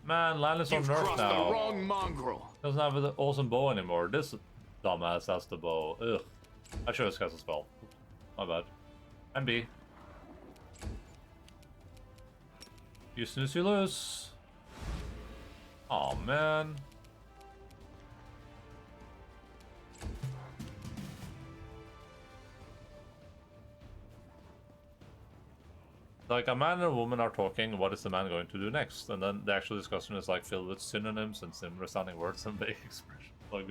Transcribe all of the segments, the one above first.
Man, Lan is on You've Nerf crossed now. the wrong mongrel. Doesn't have the awesome bow anymore. This dumbass has the bow. Ugh. I should have cast a spell. My bad. And B. You snooze, you lose. Oh man. Like, a man and a woman are talking, what is the man going to do next? And then the actual discussion is like filled with synonyms and similar sounding words and vague expressions. Like,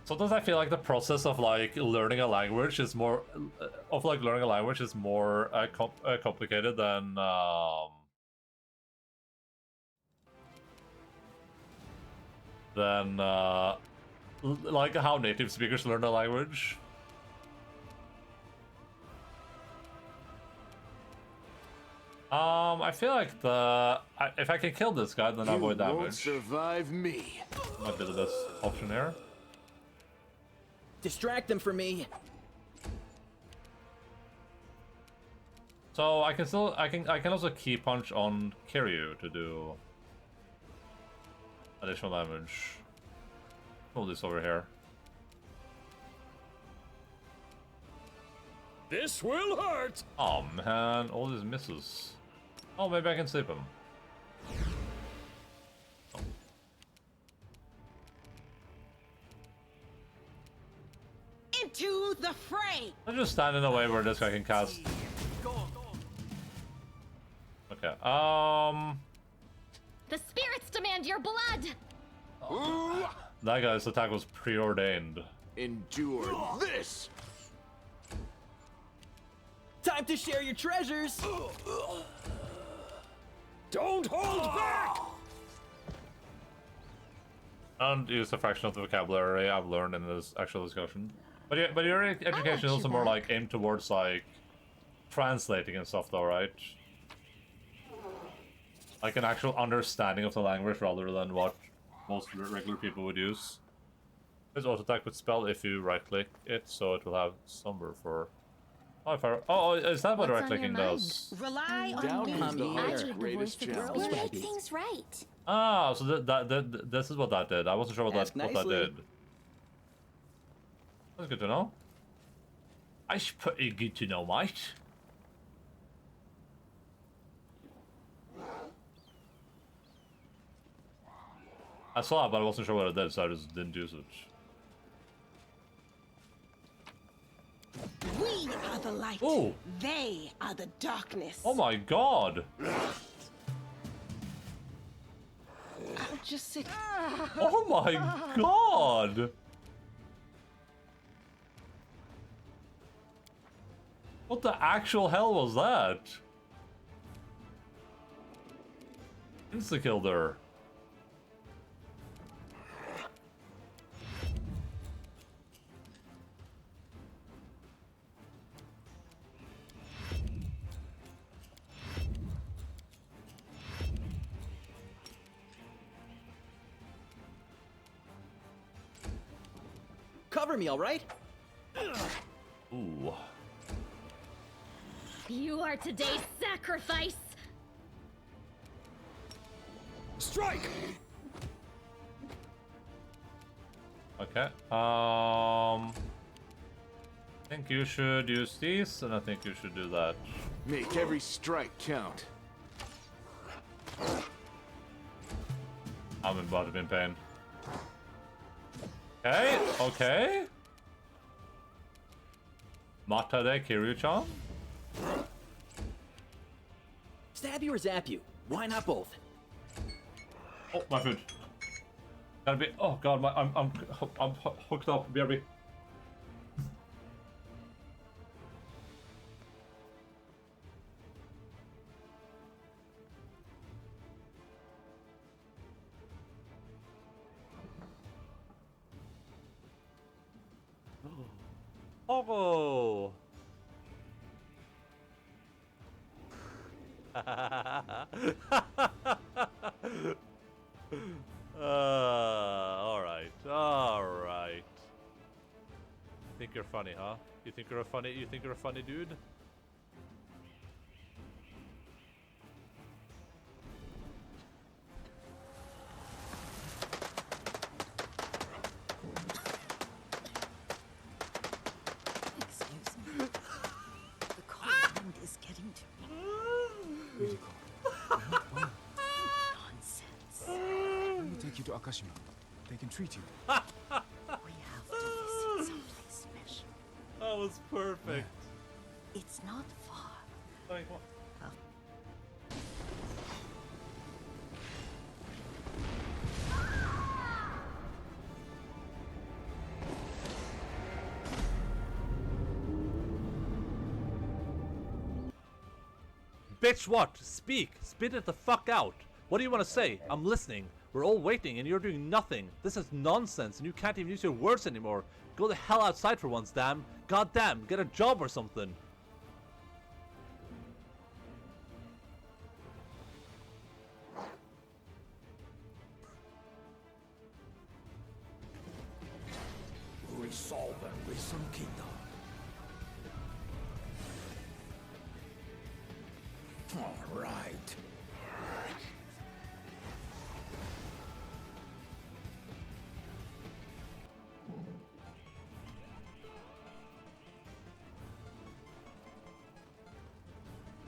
sometimes I feel like the process of like learning a language is more complicated than like how native speakers learn a language. I feel like if I can kill this guy, then I avoid damage. You won't survive me. Might be the best option here. Distract them from me. So I can also key punch on Kiryu to do additional damage. Hold this over here. This will hurt. Oh man, all these misses. Oh, maybe I can save him. Oh. Into the fray. I'll just stand in a way where this guy can cast. Okay. The spirits demand your blood. That guy's attack was preordained. Endure this. Time to share your treasures. Don't hold back. And use a fraction of the vocabulary I've learned in this actual discussion. But yeah, but your education is also more like aimed towards like translating and stuff, though, right? Like an actual understanding of the language rather than what most regular people would use. There's auto attack with spell if you right click it, so it will have somewhere for. Oh, is that what right clicking does? Rely Doubt on is the me. heart's I take the greatest voice of the challenge. spirit. Make things right. Ah, so this is what that did. I wasn't sure what Ask that nicely. did. That's good to know. That's pretty good to know, mate. I saw it, but I wasn't sure what it did, so I just didn't use it. We are the light. Oh. They are the darkness. Oh my god! I'll just sit. Oh my god! What the actual hell was that? Insta-killed her. Cover me, all right? Ooh. You are today's sacrifice. Strike. Okay. I think you should use these, and I think you should do that. Make every strike count. I'm about to be in pain. Okay, okay. Matade Kiryu-chan? Stab you or zap you? Why not both? Oh, my food. Gotta be. Oh god, I'm hooked up. BRB. Oh. All right, all right. Think you're funny, huh? You think you're a funny dude? Nakashima. They can treat you. We have to visit someplace special. That was perfect. It's not far. Like, what? Bitch, what? Speak! Spit it the fuck out! What do you want to say? I'm listening. We're all waiting and you're doing nothing. This is nonsense and you can't even use your words anymore. Go the hell outside for once, damn. God damn, get a job or something. We solve them with some kingdom. All right.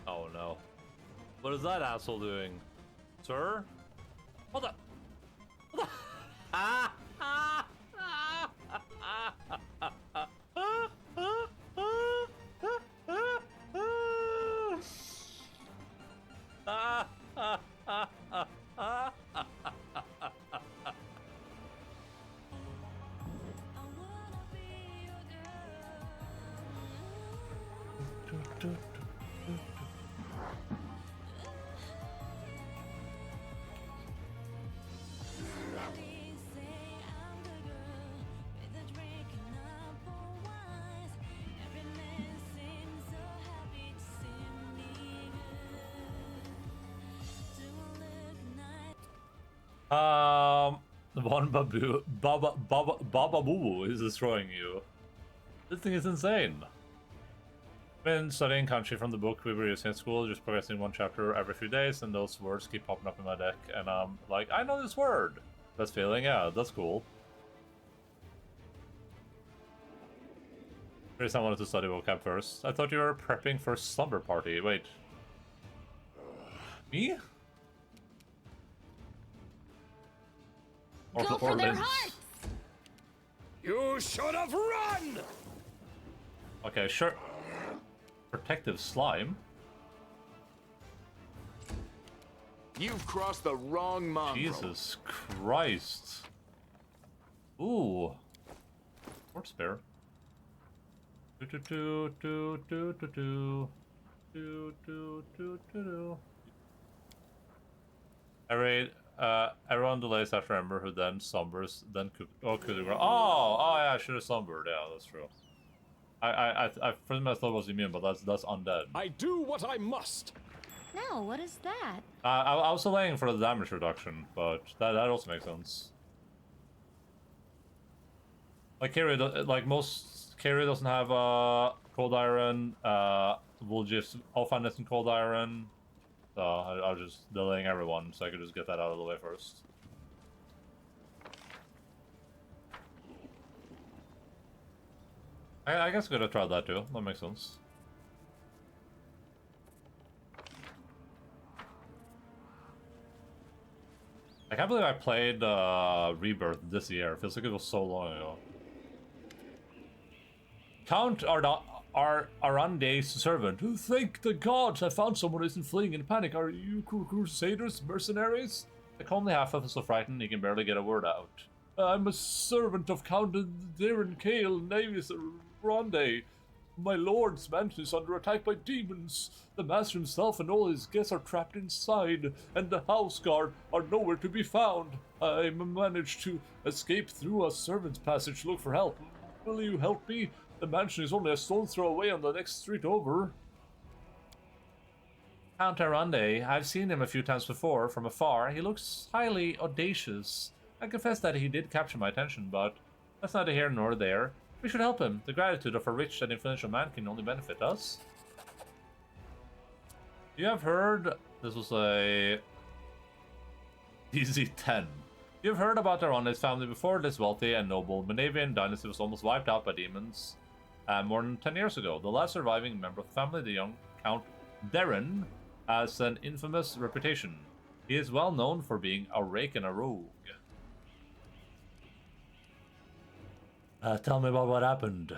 Oh no. What is that asshole doing? Sir? What the? What the? Ah! Ah! Ah! Ah! Ah! Ah! The one Baba Boo is destroying you. This thing is insane. Been studying kanji from the book we were using at school, just progressing one chapter every few days, and those words keep popping up in my deck, and I'm like, I know this word. That's feeling, yeah, that's cool. Here's I wanted to study vocab first. I thought you were prepping for slumber party. Wait. Me? Go for their hearts! You should have run! Okay, sure. Protective slime? You've crossed the wrong mongrel. Jesus Christ. Ooh. Or spare. Do do do do do do do do do do do. Everyone delays after Ember, who then slumbers, then Kudugra. Oh, yeah, I should have slumbered. Yeah, that's true. I first I thought it was immune, but that's undead. I do what I must. No, what is that? I was delaying for the damage reduction, but that also makes sense. Like most Carrier doesn't have cold iron. Wolgift's Alpha and cold iron. So I was just delaying everyone, so I could just get that out of the way first. I guess I could have tried that too. That makes sense. I can't believe I played Rebirth this year. It feels like it was so long ago. Count Arande's servant. Thank the gods I found someone who isn't fleeing in panic. Are you crusaders, mercenaries? The comely half-elf is so frightened he can barely get a word out. I'm a servant of Count Darren Kale, Navis Arande. My lord's mansion is under attack by demons. The master himself and all his guests are trapped inside, and the house guard are nowhere to be found. I managed to escape through a servant's passage to look for help. Will you help me? The mansion is only a stone's throw away on the next street over. Count Arande, I've seen him a few times before, from afar. He looks highly audacious. I confess that he did capture my attention, but that's neither here nor there. We should help him. The gratitude of a rich and influential man can only benefit us. You have heard... This was a... DZ-10. You've heard about Arande's family before. This wealthy and noble Monavian dynasty was almost wiped out by demons more than 10 years ago. The last surviving member of the family, the young Count Darren, has an infamous reputation. He is well known for being a rake and a rogue. Tell me about what happened.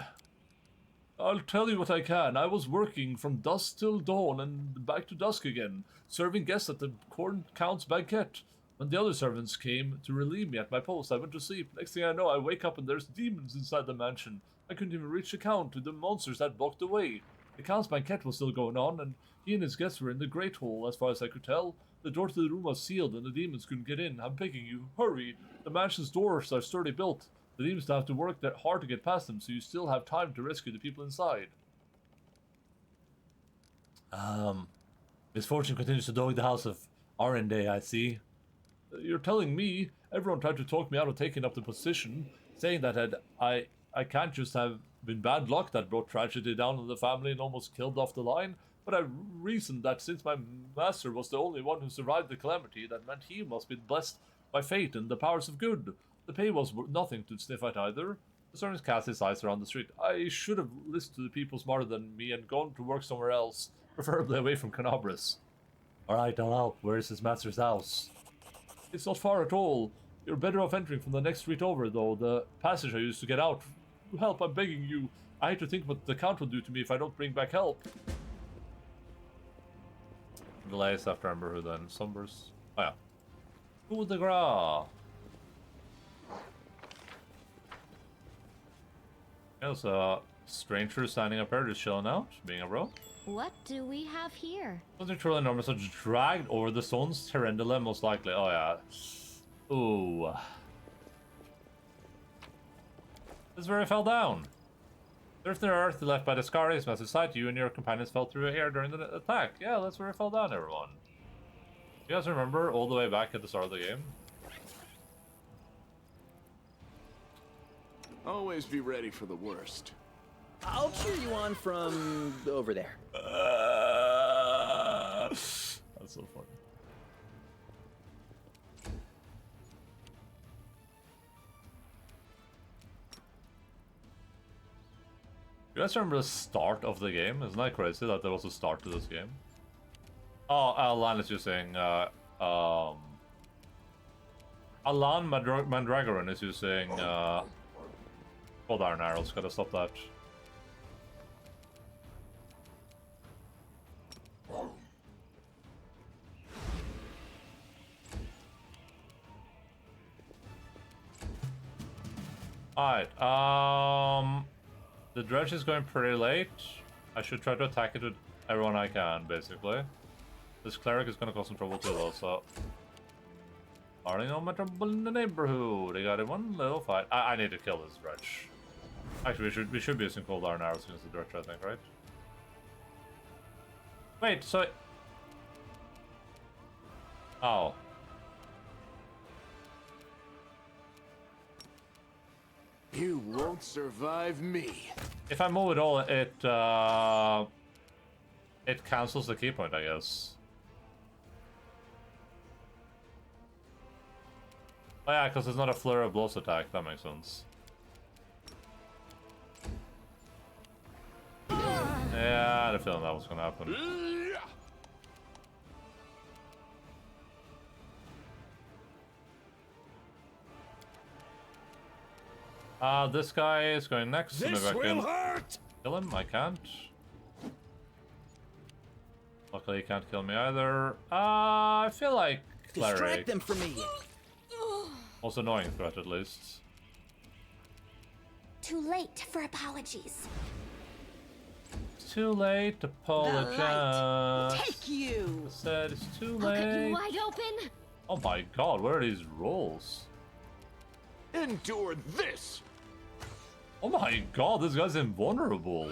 I'll tell you what I can. I was working from dusk till dawn and back to dusk again, serving guests at the Corn Count's banquet. When the other servants came to relieve me at my post, I went to sleep. Next thing I know, I wake up and there's demons inside the mansion. I couldn't even reach the Count to the monsters that blocked the way. The Count's banquet was still going on, and he and his guests were in the Great Hall, as far as I could tell. The door to the room was sealed, and the demons couldn't get in. I'm begging you, hurry! The mansion's doors are sturdy built. The demons have to work that hard to get past them, so you still have time to rescue the people inside. Misfortune continues to dog the house of Arende, I see. You're telling me everyone tried to talk me out of taking up the position, saying that I can't just have been bad luck that brought tragedy down on the family and almost killed off the line, but I reasoned that since my master was the only one who survived the calamity, that meant he must be blessed by fate and the powers of good. The pay was nothing to sniff at either. The servant cast his eyes around the street. I should have listened to the people smarter than me and gone to work somewhere else, preferably away from Canabras. Alright, I'll help. Where is his master's house? It's not far at all. You're better off entering from the next street over, though. The passage I used to get out. Help, I'm begging you. I hate to think what the Count will do to me if I don't bring back help. Delays after I remember who then. Sumbers. Oh yeah. Coup de grace. There's a stranger standing up here just chilling out, being a bro. What do we have here? Something truly enormous, such dragged over the stones, Endaline most likely. Oh yeah. Ooh. This is where I fell down. There's the earth left by the Scaries massive site. You and your companions fell through here during the attack. Yeah, that's where I fell down, everyone. You guys remember all the way back at the start of the game? Always be ready for the worst. I'll cheer you on from over there. That's so funny. You guys remember the start of the game? Isn't that crazy that there was a start to this game? Oh, Alan is using, Alan Mandragoran is using, Cold Iron Arrows. Gotta stop that. Alright, the dredge is going pretty late. I should try to attack it with everyone I can, basically. This cleric is gonna cause some trouble too, though, so... Already no more trouble in the neighborhood. They got in one little fight. I need to kill this dredge. Actually, we should be using cold iron arrows against the dredge, I think, right? Wait, so... Oh. You won't survive me. If I move at all, it cancels the key point, I guess. Oh yeah, because it's not a flurry of blows attack. That makes sense. Yeah, I had a feeling that was gonna happen. This guy is going next. So This maybe I can will hurt! kill him. I can't. Luckily, he can't kill me either. I feel like Distract cleric. them from me. Most annoying threat, at least. Too late for apologies. Too late to apologize. Take you! I said it's too I'll cut you late. wide open. Oh my god, what are these rolls? Endure this! Oh my god, this guy's invulnerable.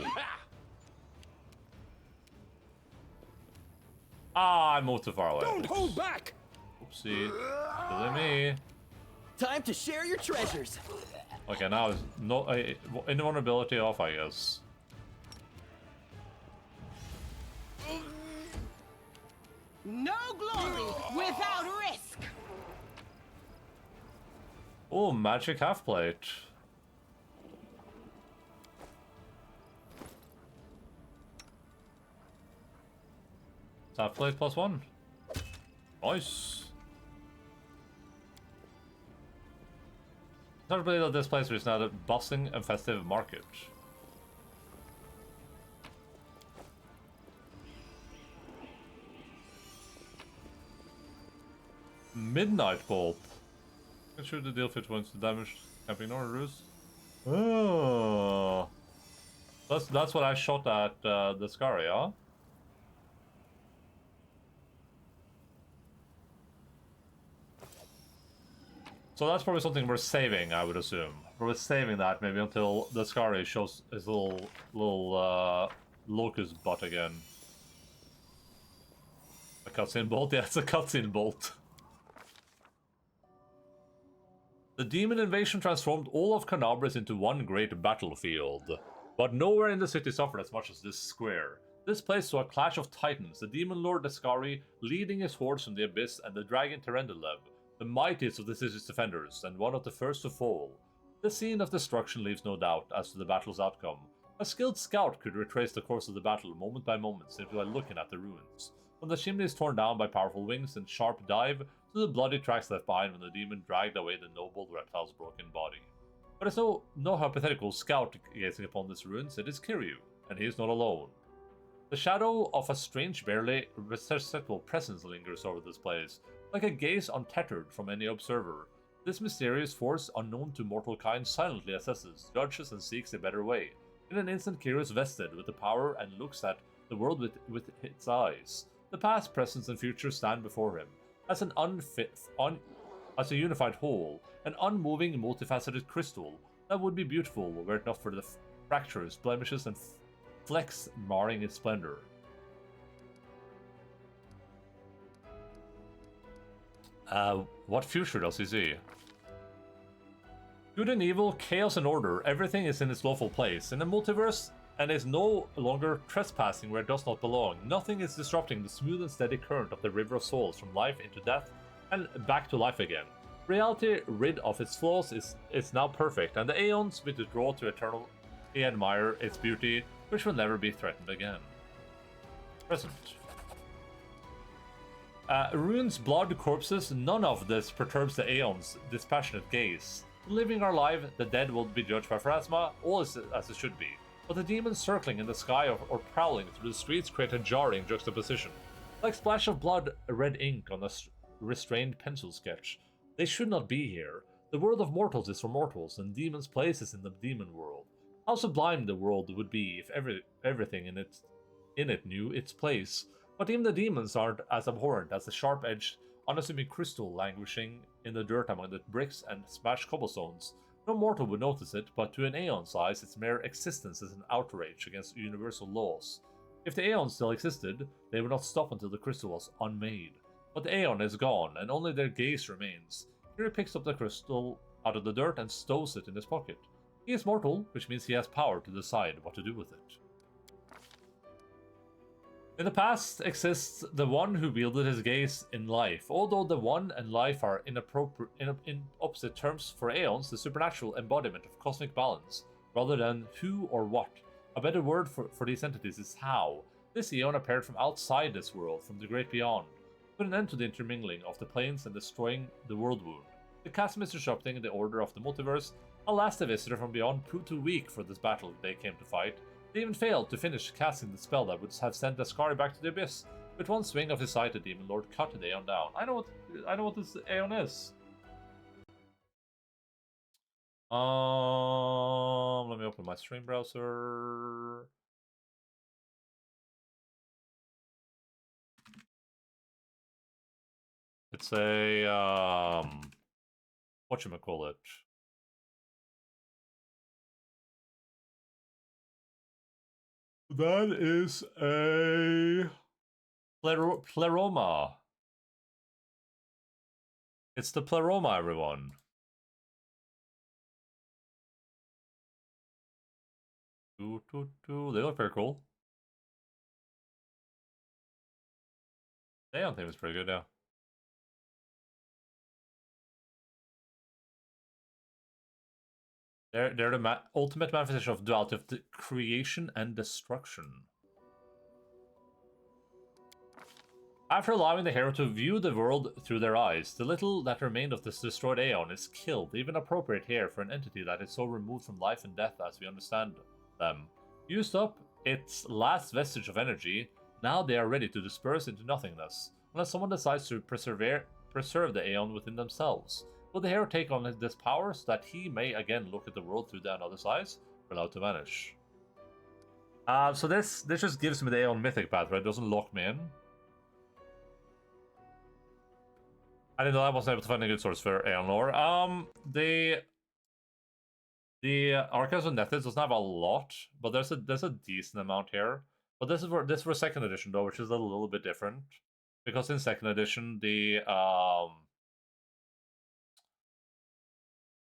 Ah, I moved too far away. Don't hold back! Oopsie. Silly me. Time to share your treasures. Okay, now it's no invulnerability off, I guess. No glory without risk. Oh, magic half plate. Half plate +1. Nice. Not believe that this place is now a bustling and festive market. Midnight Bolt. Can shoot the deal 50 points to damage camping ruse. Oh, that's what I shot at the Scary, huh? So that's probably something we're saving, I would assume. We're saving that maybe until the Scary shows his little locust butt again. A cutscene bolt? Yeah, it's a cutscene bolt. The demon invasion transformed all of Canabris into one great battlefield. But nowhere in the city suffered as much as this square. This place saw a clash of titans, the demon lord Descari leading his hordes from the abyss, and the dragon Terendelev, the mightiest of the city's defenders, and one of the first to fall. The scene of destruction leaves no doubt as to the battle's outcome. A skilled scout could retrace the course of the battle moment by moment simply by looking at the ruins. From the chimneys torn down by powerful wings and sharp dive, to the bloody tracks left behind when the demon dragged away the noble reptile's broken body. But it's no hypothetical scout gazing upon these ruins, it is Kiryu, and he is not alone. The shadow of a strange, barely perceptible presence lingers over this place, like a gaze untethered from any observer. This mysterious force, unknown to mortal kind, silently assesses, judges, and seeks a better way. In an instant, Kiryu is vested with the power and looks at the world with its eyes. The past, present, and future stand before him as as a unified whole, an unmoving, multifaceted crystal that would be beautiful were it not for the fractures, blemishes, and flecks marring its splendor. What future does he see? Good and evil, chaos and order, everything is in its lawful place. In the multiverse, and is no longer trespassing where it does not belong. Nothing is disrupting the smooth and steady current of the river of souls from life into death and back to life again. Reality, rid of its flaws, is now perfect, and the aeons which withdraw to eternally admire its beauty, which will never be threatened again. Present. Ruins, blood, corpses, none of this perturbs the aeons' dispassionate gaze. The living are alive, the dead will be judged by Pharasma, all is as it should be. But the demons circling in the sky or prowling through the streets create a jarring juxtaposition. Like splash of blood, red ink on a restrained pencil sketch. They should not be here. The world of mortals is for mortals, and demons' place is in the demon world. How sublime the world would be if everything in it knew its place. But even the demons aren't as abhorrent as the sharp-edged, unassuming crystal languishing in the dirt among the bricks and smashed cobblestones. No mortal would notice it, but to an aeon's eyes, its mere existence is an outrage against universal laws. If the aeon still existed, they would not stop until the crystal was unmade. But the aeon is gone, and only their gaze remains. Here he picks up the crystal out of the dirt and stows it in his pocket. He is mortal, which means he has power to decide what to do with it. In the past exists the one who wielded his gaze in life. Although the one and life are in opposite terms for aeons, the supernatural embodiment of cosmic balance, rather than who or what. A better word for these entities is how. This aeon appeared from outside this world, from the great beyond, put an end to the intermingling of the planes and destroying the world wound. The chasm is disrupting the order of the multiverse. Alas, the visitor from beyond proved too weak for this battle they came to fight. They even failed to finish casting the spell that would have sent Descari back to the abyss. With one swing of his sight, the demon lord cut the Aeon down. I know what this Aeon is. Let me open my stream browser. It's a whatchamacallit. That is a pleroma. It's the pleroma, everyone. They look very cool. The Aeon theme is pretty good, yeah. They're the ultimate manifestation of duality of the creation and destruction. After allowing the hero to view the world through their eyes, the little that remained of this destroyed Aeon is killed, even appropriate here for an entity that is so removed from life and death as we understand them. Used up its last vestige of energy, now they are ready to disperse into nothingness, unless someone decides to preserve the Aeon within themselves. Will the hero take on this power so that he may again look at the world through another's eyes, or allowed to vanish? So this just gives me the Aeon Mythic path, right? It doesn't lock me in. I didn't know I wasn't able to find a good source for Aeon lore. The Archives of Nethys doesn't have a lot, but there's a decent amount here. But this is for second edition though, which is a little bit different. Because in second edition the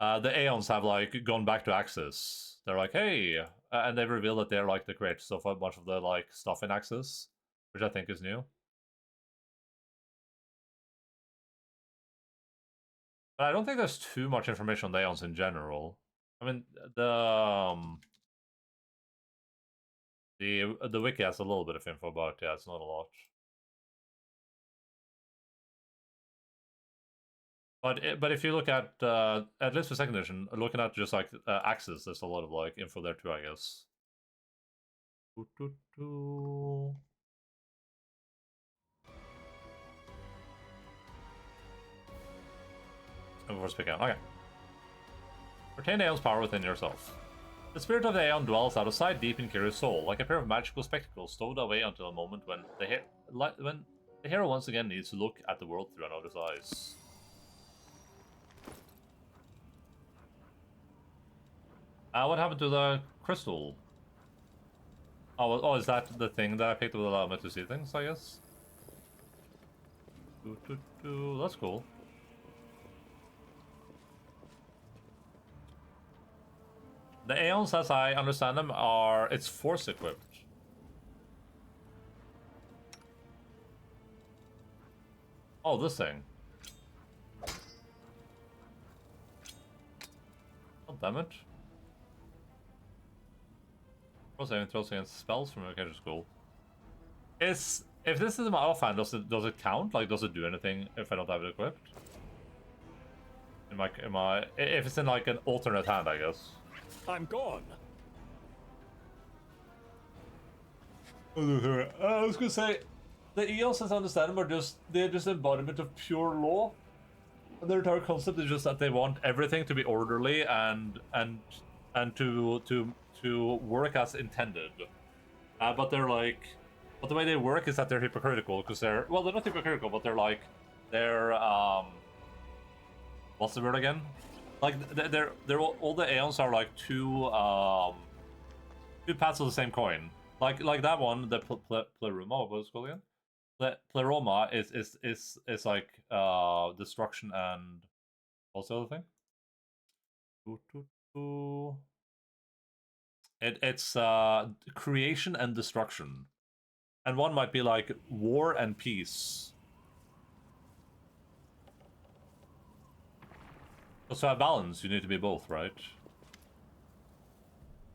Aeons have like gone back to Axis. They're like, hey, and they reveal that they're like the creators of a bunch of the like stuff in Axis, which I think is new. But I don't think there's too much information on the Aeons in general. I mean, the wiki has a little bit of info about it. Yeah, it's not a lot. But if you look at least for second edition, looking at just like Axis, there's a lot of like info there too, I guess. Before speaking, okay. Retain Aeon's power within yourself. The spirit of the Aeon dwells out of sight deep in Kiryu's soul, like a pair of magical spectacles stowed away until a moment when the hero once again needs to look at the world through another's eyes. What happened to the crystal? Oh, is that the thing that I picked up that allowed me to see things, I guess? That's cool. The Aeons, as I understand them, it's force equipped. Oh, this thing. Oh, damn it. Throws against spells from occasional school. If this is a model fan, does it count? Like, does it do anything if I don't have it equipped? If it's in like an alternate hand, I guess. I'm gone. I was gonna say, the Eos, as I understand them, they're just embodiment of pure law. And their entire concept is just that they want everything to be orderly and to work as intended. But the way they work is that they're hypocritical because they're not hypocritical, but they're what's the word again? Like they're all the Aeons are like two paths of the same coin. Like that one, the Pleroma, what was it called again? The Pleroma is like destruction and what's the other thing? It's creation and destruction, and one might be like war and peace. So to have balance, you need to be both, right?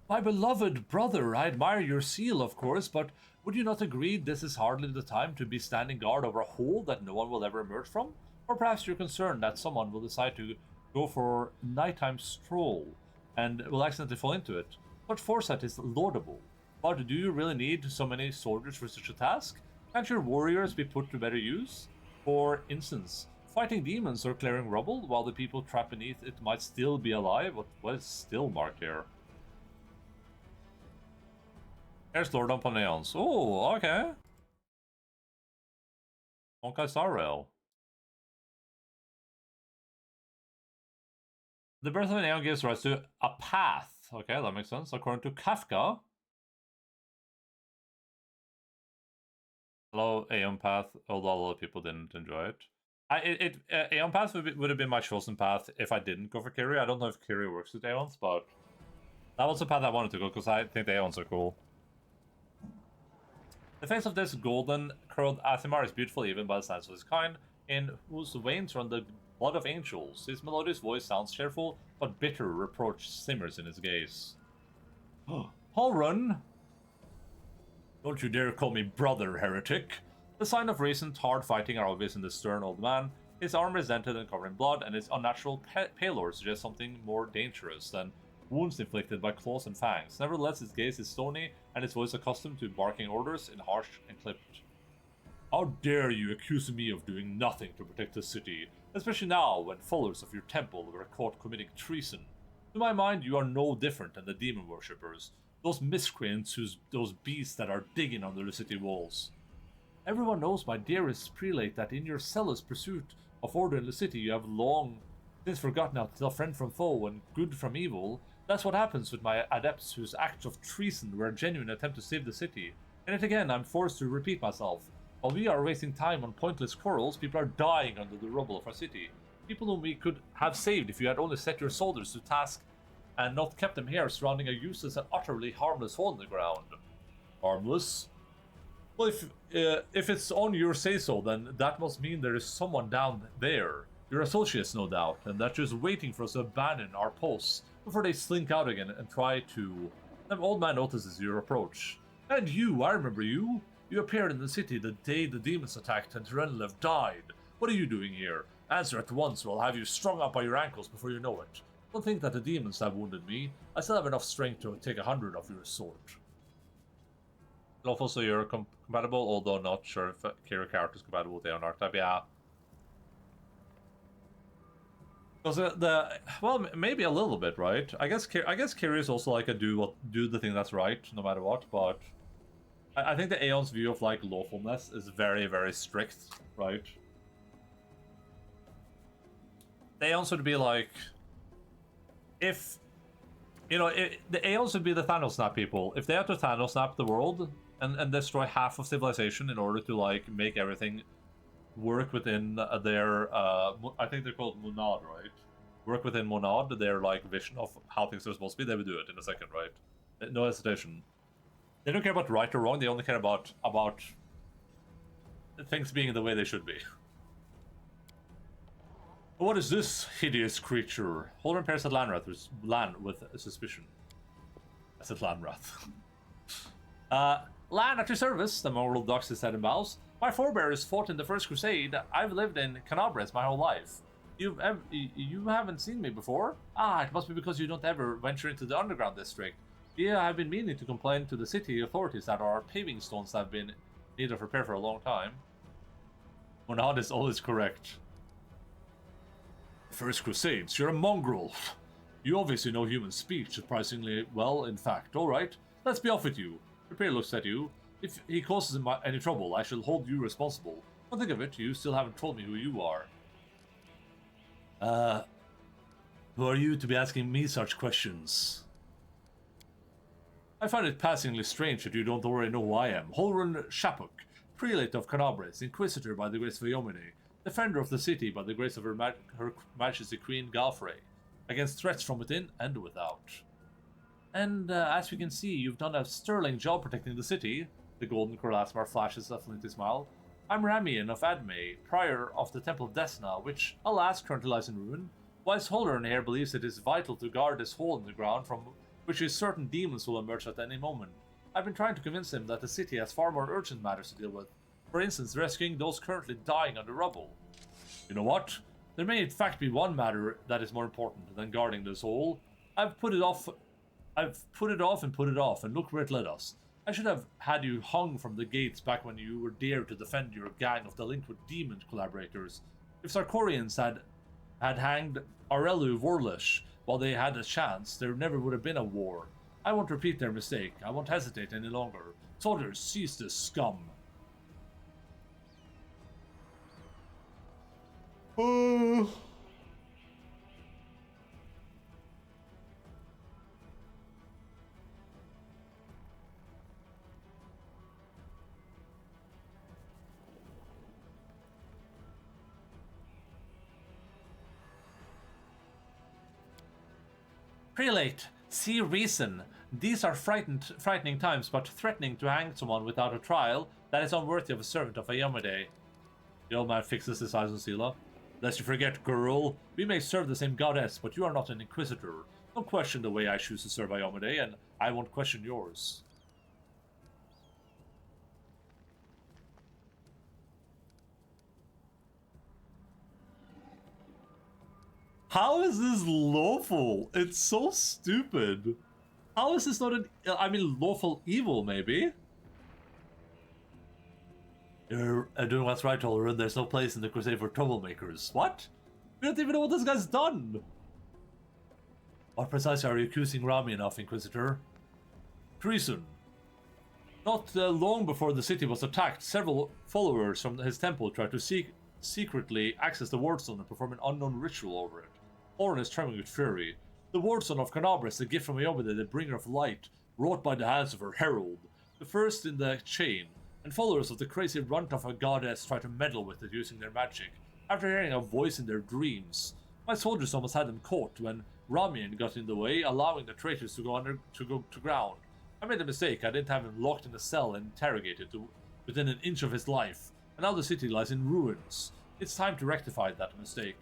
My beloved brother, I admire your seal, of course, but would you not agree this is hardly the time to be standing guard over a hole that no one will ever emerge from? Or perhaps you're concerned that someone will decide to go for a nighttime stroll and will accidentally fall into it. Such foresight is laudable, but do you really need so many soldiers for such a task? Can't your warriors be put to better use? For instance, fighting demons or clearing rubble while the people trapped beneath it might still be alive? What is still marked here? Here's Lord Aeons. Oh, okay. Honkai Star Rail. The birth of an Aeon gives rise to a path. Okay, that makes sense. According to Kafka. Hello, Aeon Path, although a lot of people didn't enjoy it. Aeon Path would have been my chosen path if I didn't go for Kiryu. I don't know if Kiryu works with Aeons, but that was the path I wanted to go because I think the Aeons are cool. The face of this golden curled Athemar is beautiful even by the standards of his kind, in whose veins run the blood of angels. His melodious voice sounds cheerful, but bitter reproach simmers in his gaze. Halrun! Don't you dare call me brother, heretic. The sign of recent hard fighting are obvious in the stern old man. His armor is dented and covered in blood, and his unnatural pallor suggests something more dangerous than wounds inflicted by claws and fangs. Nevertheless, his gaze is stony, and his voice accustomed to barking orders in harsh and clipped. How dare you accuse me of doing nothing to protect the city, especially now when followers of your temple were caught committing treason? To my mind, you are no different than the demon worshippers, those miscreants those beasts that are digging under the city walls. Everyone knows, my dearest prelate, that in your zealous pursuit of order in the city you have long since forgotten how to tell friend from foe and good from evil. That's what happens with my adepts whose acts of treason were a genuine attempt to save the city. And yet again, I'm forced to repeat myself. While we are wasting time on pointless quarrels, people are dying under the rubble of our city. People whom we could have saved if you had only set your soldiers to task and not kept them here surrounding a useless and utterly harmless hole in the ground. Harmless? Well, if it's on your say-so, then that must mean there is someone down there. Your associates, no doubt, and they're just waiting for us to abandon our posts before they slink out again and try to... The old man notices your approach. And you, I remember you. You appeared in the city the day the demons attacked and Terenilev died. What are you doing here? Answer at once, or I'll have you strung up by your ankles before you know it. Don't think that the demons have wounded me. I still have enough strength to take 100 of your sort. Also, you're compatible, although not sure if Kira character is compatible with the archetype. Yeah. Because well, maybe a little bit, right? I guess Kira is also like a do the thing that's right, no matter what. But I think the Aeon's view of like lawfulness is very, very strict, right? The Aeons would be like, if you know, the Aeons would be the Thanos snap people. If they had to Thanos snap the world and destroy half of civilization in order to like make everything work within their I think they're called Monad, right? Work within Monad, their like vision of how things are supposed to be, they would do it in a second, right? No hesitation. They don't care about right or wrong, they only care about things being the way they should be. What is this hideous creature? Holden peers at Lanrath with suspicion. I said Lanrath. Lan, at your service, the mongrel ducks his head and bows. My forebears fought in the First Crusade. I've lived in Canabres my whole life. You haven't seen me before? Ah, it must be because you don't ever venture into the underground district. Yeah, I've been meaning to complain to the city authorities that our paving stones have been in need of repair for a long time. Monad is always correct. First Crusades, you're a mongrel. You obviously know human speech surprisingly well, in fact. Alright, let's be off with you. Repair looks at you. If he causes him any trouble, I shall hold you responsible. Don't think of it, you still haven't told me who you are. Who are you to be asking me such questions? I find it passingly strange that you don't already know who I am. Holrun Shapuk, Prelate of Canabres, Inquisitor by the grace of Iomine, Defender of the city by the grace of Her Majesty Queen Galfrey, against threats from within and without. And as we can see, you've done a sterling job protecting the city. The golden Corlasmar flashes a flinty smile. I'm Ramian of Adme, prior of the Temple of Desna, which, alas, currently lies in ruin. Whilst Holden here believes it is vital to guard this hole in the ground from which is certain demons will emerge at any moment. I've been trying to convince him that the city has far more urgent matters to deal with. For instance, rescuing those currently dying under rubble. You know what? There may in fact be one matter that is more important than guarding this hole. I've put it off and put it off, and look where it led us. I should have had you hung from the gates back when you were dared to defend your gang of delinquent demon collaborators. If Sarkorians had hanged Aurelu Vorlish while they had a chance, there never would have been a war. I won't repeat their mistake. I won't hesitate any longer. Soldiers, seize this scum. Prelate, see reason. These are frightening times, but threatening to hang someone without a trial, that is unworthy of a servant of Ayomide. The old man fixes his eyes on Sela. Lest you forget, girl, we may serve the same goddess, but you are not an inquisitor. Don't question the way I choose to serve Ayomide, and I won't question yours. How is this lawful? It's so stupid. How is this not an... I mean, lawful evil, maybe? You're doing what's right, Tolerant. There's no place in the Crusade for troublemakers. What? We don't even know what this guy's done. What precisely are you accusing Ramian of, Inquisitor? Treason. Not long before the city was attacked, several followers from his temple tried to secretly access the Wardstone and perform an unknown ritual over it. Orin is trembling with fury. The Wardstone of Canabras, a gift from Iomide, the bringer of light, wrought by the hands of her herald, the first in the chain, and followers of the crazy runt of a goddess try to meddle with it using their magic. After hearing a voice in their dreams, my soldiers almost had them caught when Ramian got in the way, allowing the traitors to go to ground. I made a mistake. I didn't have him locked in a cell and interrogated within an inch of his life, and now the city lies in ruins. It's time to rectify that mistake.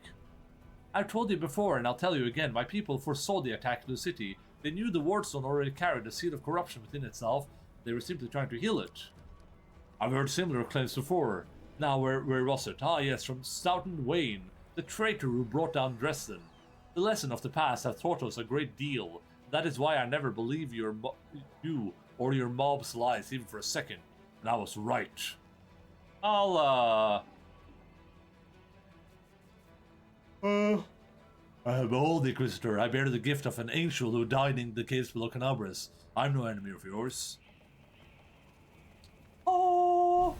I've told you before, and I'll tell you again, my people foresaw the attack of the city. They knew the Wardstone already carried a seed of corruption within itself. They were simply trying to heal it. I've heard similar claims before. Now, where was it? Ah, yes, from Stoughton Wayne, the traitor who brought down Dresden. The lesson of the past has taught us a great deal. That is why I never believe you or your mob's lies even for a second. And I was right. I behold, Inquisitor. I bear the gift of an angel who died in the caves below Canabras. I'm no enemy of yours. Oh!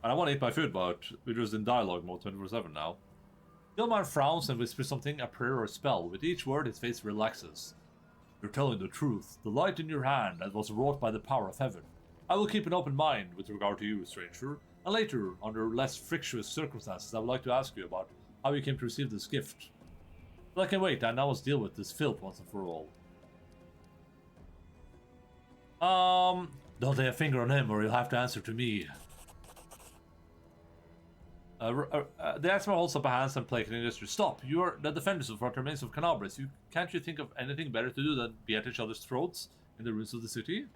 And I want to eat my food, but we're just in dialogue mode 24/7 now. Gilman frowns and whispers something, a prayer or a spell. With each word, his face relaxes. You're telling the truth. The light in your hand that was wrought by the power of heaven. I will keep an open mind with regard to you, stranger. And later, under less frictious circumstances, I would like to ask you about how you came to receive this gift. But I can wait, I now must deal with this filth once and for all. Don't lay a finger on him or you'll have to answer to me. The Axeman holds up a hand and placating industry. Stop! You are the defenders of what remains of Canabras. Can't you think of anything better to do than be at each other's throats in the ruins of the city?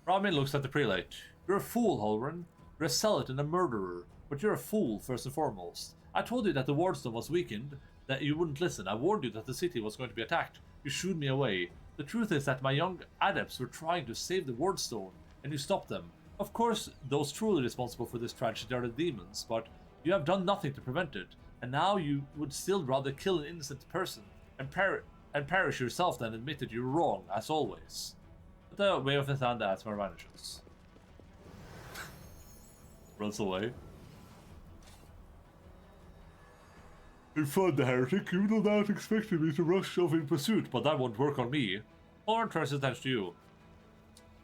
Ramin looks at the prelate. You're a fool, Holren. You're a zealot and a murderer. But you're a fool, first and foremost. I told you that the Wardstone was weakened, that you wouldn't listen. I warned you that the city was going to be attacked. You shooed me away. The truth is that my young adepts were trying to save the Wardstone, and you stopped them. Of course, those truly responsible for this tragedy are the demons, but you have done nothing to prevent it, and now you would still rather kill an innocent person and perish yourself than admit that you're wrong, as always. But the way of the hand adds more vanishes. Runs away. In fun, the heretic, you no doubt expected me to rush off in pursuit, but that won't work on me. Horn turns his attention to you.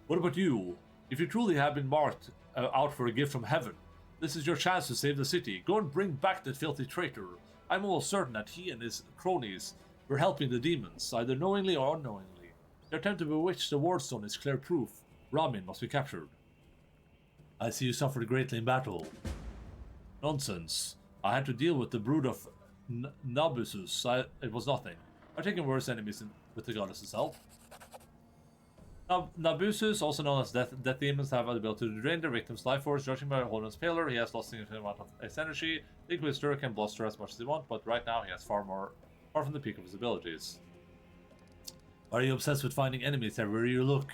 What about you? If you truly have been marked out for a gift from heaven, this is your chance to save the city. Go and bring back that filthy traitor. I'm almost certain that he and his cronies were helping the demons, either knowingly or unknowingly. Their attempt to bewitch the Wardstone is clear proof. Ramin must be captured. I see you suffered greatly in battle. Nonsense. I had to deal with the brood of Nabusus. It was nothing. I've taken worse enemies with the goddess herself. Nabusus, also known as death demons, have the ability to drain their victim's life force. Judging by Holden's pallor, he has lost a significant amount of his energy. The Inquisitor can bluster as much as he wants, but right now he has far from the peak of his abilities. Are you obsessed with finding enemies everywhere you look?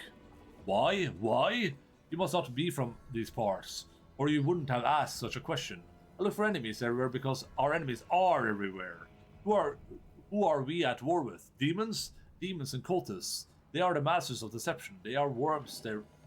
Why? Why? You must not be from these parts, or you wouldn't have asked such a question. I look for enemies everywhere because our enemies are everywhere. Who are we at war with? Demons? Demons and cultists. They are the masters of deception. They are worms.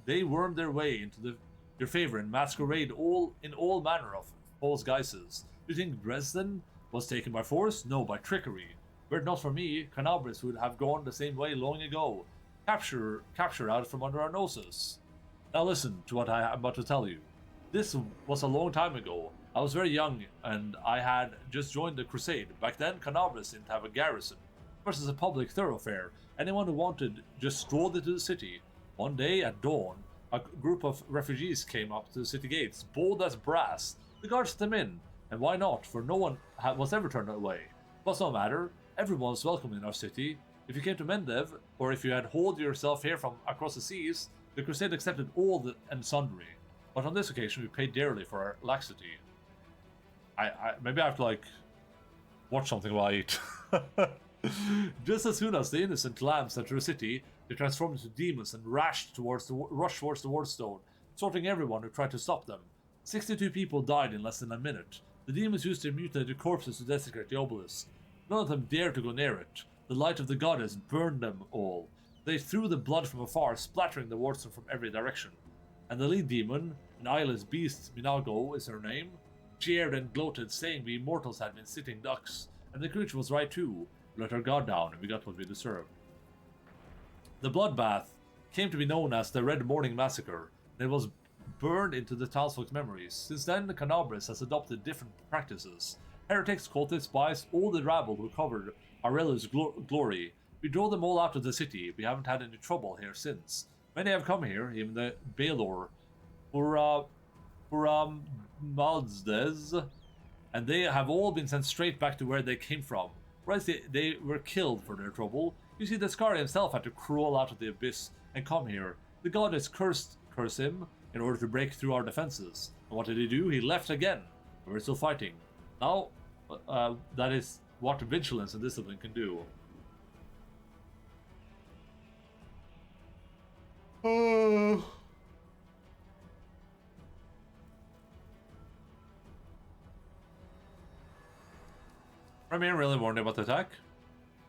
They worm their way into your favor and masquerade in all manner of false guises. You think Dresden was taken by force? No, by trickery. Were it not for me, Canabras would have gone the same way long ago. Capture out from under our noses. Now listen to what I am about to tell you. This was a long time ago. I was very young and I had just joined the Crusade. Back then, Canabras didn't have a garrison. Versus a public thoroughfare. Anyone who wanted just strolled into the city. One day at dawn, a group of refugees came up to the city gates, bold as brass. The guards let them in, and why not? For no one was ever turned away. It was no matter. Everyone was welcome in our city. If you came to Mendev, or if you had hauled yourself here from across the seas, the Crusade accepted all and sundry. But on this occasion, we paid dearly for our laxity. Maybe I have to watch something while I eat. Just as soon as the innocent lambs enter the city, they transform into demons and rush towards the Wardstone, slaughtering everyone who tried to stop them. 62 people died in less than a minute. The demons used their mutilated corpses to desecrate the obelisk. None of them dared to go near it. The light of the goddess burned them all. They threw the blood from afar, splattering the Wardstone from every direction. And the lead demon, an eyeless beast, Minago is her name, jeered and gloated, saying we immortals had been sitting ducks. And the creature was right too. We let our guard down, and we got what we deserved. The bloodbath came to be known as the Red Morning Massacre, and it was burned into the townsfolk's memories. Since then, the Canabris has adopted different practices. Heretics, cultists, spies, all the rabble who covered Aurella's glory. We drove them all out of the city. We haven't had any trouble here since. Many have come here, even the Baelor, for Maldsdes, and they have all been sent straight back to where they came from. Whereas they were killed for their trouble. You see, the Skari himself had to crawl out of the abyss and come here. The goddess curse him in order to break through our defenses. And what did he do? He left again. We're still fighting. Now, that is what vigilance and discipline can do. Ramian really warned about the attack.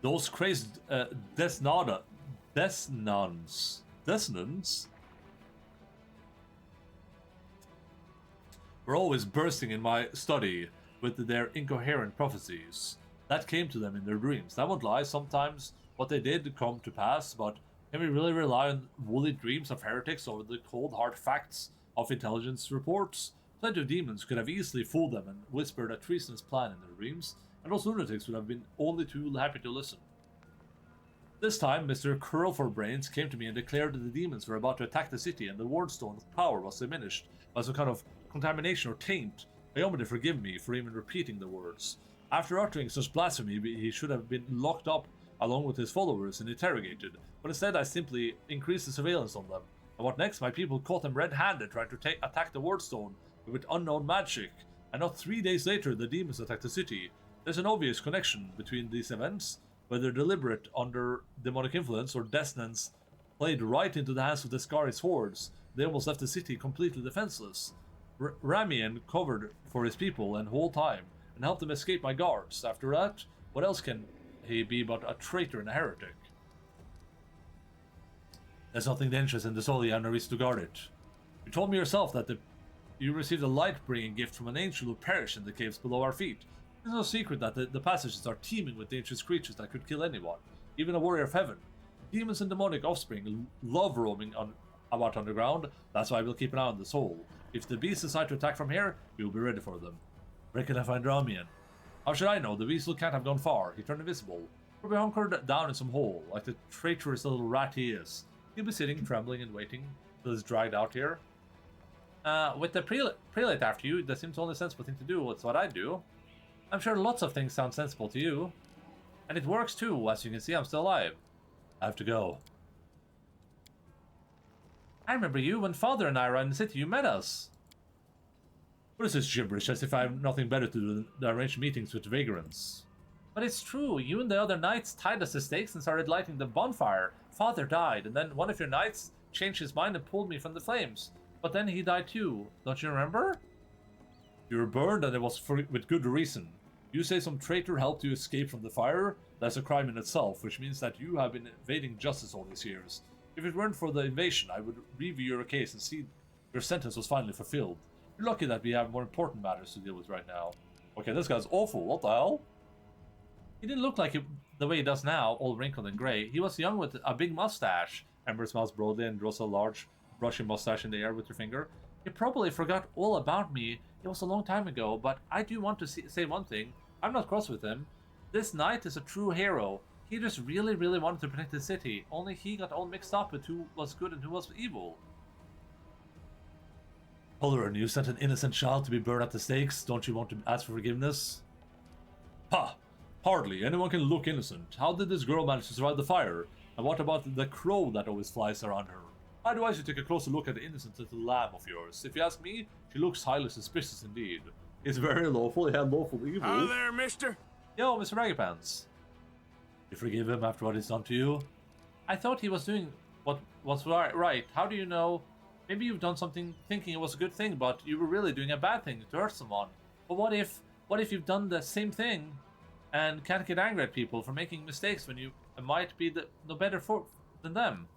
Those crazed Desnans were always bursting in my study with their incoherent prophecies. That came to them in their dreams. I won't lie, sometimes what they did come to pass, but can we really rely on woolly dreams of heretics over the cold hard facts of intelligence reports? Plenty of demons could have easily fooled them and whispered a treasonous plan in their dreams, and those lunatics would have been only too happy to listen. This time, Mr. Curl for Brains came to me and declared that the demons were about to attack the city and the Wardstone's power was diminished by some kind of contamination or taint. Naomi to forgive me for even repeating the words. After uttering such blasphemy, he should have been locked up along with his followers and interrogated, but instead I simply increased the surveillance on them. And what next? My people caught them red-handed trying to attack the Wardstone with unknown magic, and not 3 days later the demons attacked the city. There's an obvious connection between these events, whether deliberate under demonic influence or Desnans played right into the hands of the Skari's hordes. They almost left the city completely defenseless. Ramian covered for his people and whole time, and helped them escape my guards. After that, what else can he be but a traitor and a heretic? There's nothing dangerous in the soul, and no reason to guard it. You told me yourself that you received a light-bringing gift from an angel who perished in the caves below our feet. It's no secret that the passages are teeming with dangerous creatures that could kill anyone, even a warrior of heaven. Demons and demonic offspring love roaming about underground. That's why we'll keep an eye on the soul. If the beasts decide to attack from here, we will be ready for them. Where can I find Ramian? How should I know? The weasel can't have gone far. He turned invisible. Probably hunkered down in some hole, like the traitorous little rat he is. He'll be sitting, trembling and waiting till he's dragged out here. With the prelate after you, that seems the only sensible thing to do. It's what I do. I'm sure lots of things sound sensible to you. And it works too. As you can see, I'm still alive. I have to go. I remember you when Father and I were in the city. You met us. What is this gibberish, as if I have nothing better to do than arrange meetings with vagrants? But it's true. You and the other knights tied us to stakes and started lighting the bonfire. Father died, and then one of your knights changed his mind and pulled me from the flames. But then he died too. Don't you remember? You were burned, and it was with good reason. You say some traitor helped you escape from the fire? That's a crime in itself, which means that you have been evading justice all these years. If it weren't for the invasion, I would review your case and see your sentence was finally fulfilled. You're lucky that we have more important matters to deal with right now. Okay, this guy's awful. What the hell? He didn't look like the way he does now, all wrinkled and grey. He was young with a big mustache. Ember smiles broadly and draws a large, brushing mustache in the air with her finger. You probably forgot all about me. It was a long time ago, but I do want to say one thing. I'm not cross with him. This knight is a true hero. He just really, really wanted to protect the city. Only he got all mixed up with who was good and who was evil. Holleran, you sent an innocent child to be burned at the stakes. Don't you want to ask for forgiveness? Ha! Hardly. Anyone can look innocent. How did this girl manage to survive the fire? And what about the crow that always flies around her? I'd advise you take a closer look at the innocent little lamb of yours. If you ask me, she looks highly suspicious indeed. It's very lawful, yeah, lawful evil. Hello there, mister. Yo, Mr. Raggy Pants. You forgive him after what he's done to you? I thought he was doing what was right. How do you know? Maybe you've done something thinking it was a good thing, but you were really doing a bad thing to hurt someone. But what if you've done the same thing and can't get angry at people for making mistakes when you might be no better than them?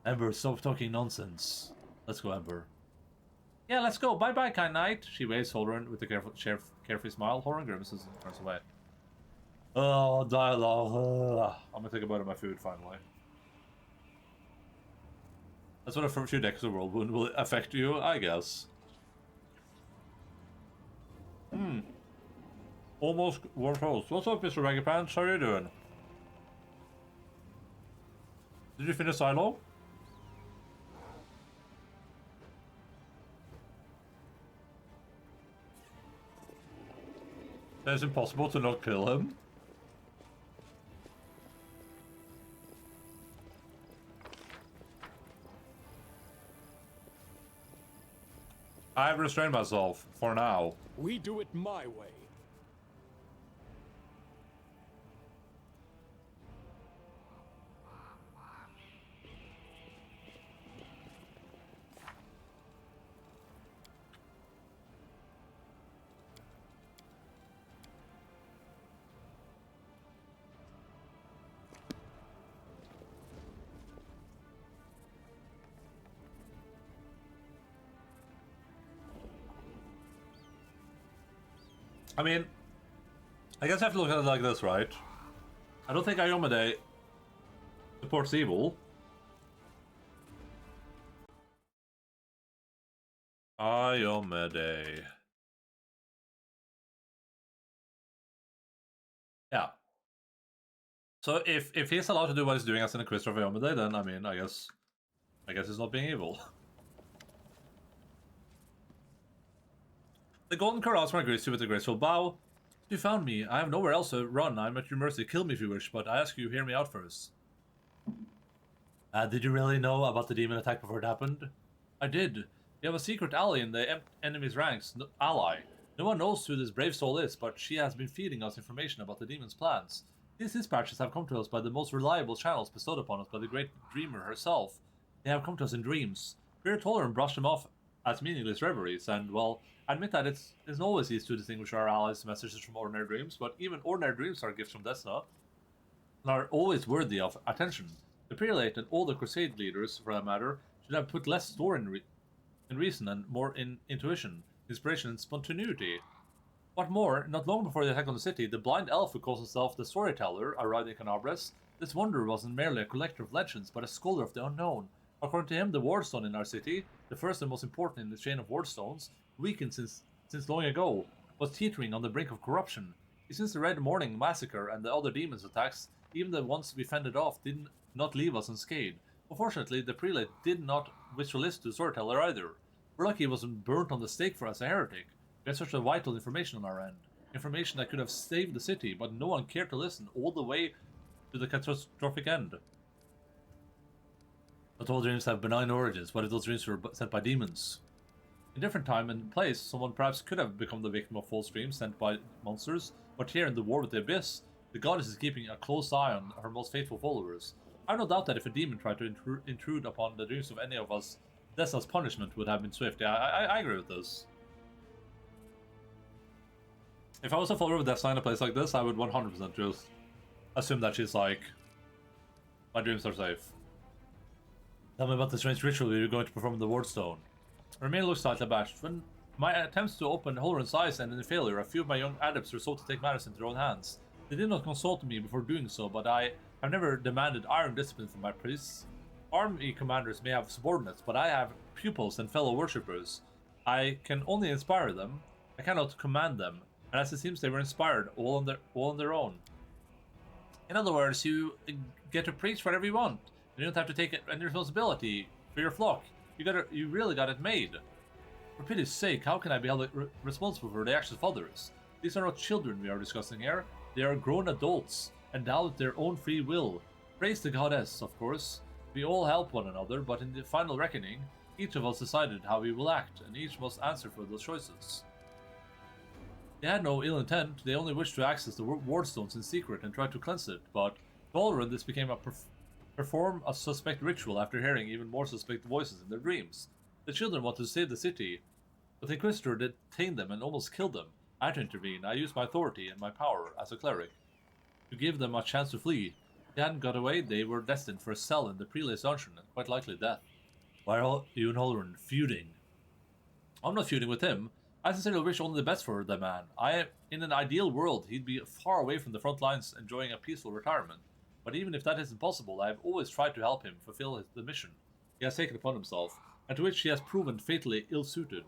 Ember, stop talking nonsense. Let's go, Ember. Yeah, let's go. Bye-bye, kind knight. She waves Holren with a carefree smile. Holren grimaces and turns away. Oh, dialogue. I'm gonna think about my food finally. That's what a few decks of World Wound will affect you, I guess. Almost warm toast. What's up, Mr. Raggy Pants? How are you doing? Did you finish Silo? It's impossible to not kill him. I've restrained myself for now. We do it my way. I mean, I guess I have to look at it like this, right? I don't think Iomade supports evil. Iomade. Yeah. So if he's allowed to do what he's doing as an Inquisitor of Iomade, then I mean, I guess he's not being evil. The Golden Carousel greets you with a graceful bow. You found me. I have nowhere else to run. I'm at your mercy. Kill me if you wish, but I ask you, hear me out first. Did you really know about the demon attack before it happened? I did. You have a secret ally in the enemy's ranks. Ally. No one knows who this brave soul is, but she has been feeding us information about the demon's plans. These dispatches have come to us by the most reliable channels bestowed upon us by the great dreamer herself. They have come to us in dreams. Spirit told her and brushed them off as meaningless reveries, and, well, I admit that it's always easy to distinguish our allies' messages from ordinary dreams, but even ordinary dreams are gifts from Desna, and are always worthy of attention. The prelate and all the crusade leaders, for that matter, should have put less store in reason and more in intuition, inspiration, and spontaneity. What more, not long before the attack on the city, the blind elf who calls himself the Storyteller arrived in Canabres. This wanderer wasn't merely a collector of legends, but a scholar of the unknown. According to him, the wardstone in our city, the first and most important in the chain of wardstones, weakened since long ago, was teetering on the brink of corruption. Since the Red Morning massacre and the other demons' attacks, even the ones we fended off did not leave us unscathed. Unfortunately, the prelate did not wish to listen to the Storyteller either. We're lucky he wasn't burnt on the stake for us a heretic. We had such a vital information on our end. Information that could have saved the city, but no one cared to listen all the way to the catastrophic end. Not all dreams have benign origins. What if those dreams were sent by demons? In different time and place, someone perhaps could have become the victim of false dreams sent by monsters, but here in the war with the Abyss, the goddess is keeping a close eye on her most faithful followers. I have no doubt that if a demon tried to intrude upon the dreams of any of us, Desna's punishment would have been swift. Yeah, I agree with this. If I was a follower of Desna in a place like this, I would 100% just assume that she's like, my dreams are safe. Tell me about the strange ritual you're going to perform in the wardstone. Remain looks slightly abashed. When my attempts to open Holren's eyes ended in failure, a few of my young adepts resolved to take matters into their own hands. They did not consult me before doing so, but I have never demanded iron discipline from my priests. Army commanders may have subordinates, but I have pupils and fellow worshippers. I can only inspire them. I cannot command them, and as it seems they were inspired all on their own. In other words, you get to preach whatever you want. You don't have to take any responsibility for your flock. You really got it made. For pity's sake, how can I be held responsible for the actions of others? These are not children we are discussing here. They are grown adults, endowed with their own free will. Praise the goddess, of course. We all help one another, but in the final reckoning, each of us decided how we will act, and each must answer for those choices. They had no ill intent, they only wished to access the wardstones in secret and try to cleanse it, but to Olorun this became a perform a suspect ritual after hearing even more suspect voices in their dreams. The children wanted to save the city, but the Inquisitor detained them and almost killed them. I had to intervene. I used my authority and my power as a cleric to give them a chance to flee. If they hadn't got away, they were destined for a cell in the prelate's dungeon and quite likely death. Why are you and Olorun feuding? I'm not feuding with him. I sincerely wish only the best for the man. In an ideal world, he'd be far away from the front lines enjoying a peaceful retirement. But even if that isn't possible, I have always tried to help him fulfill the mission he has taken upon himself, and to which he has proven fatally ill-suited.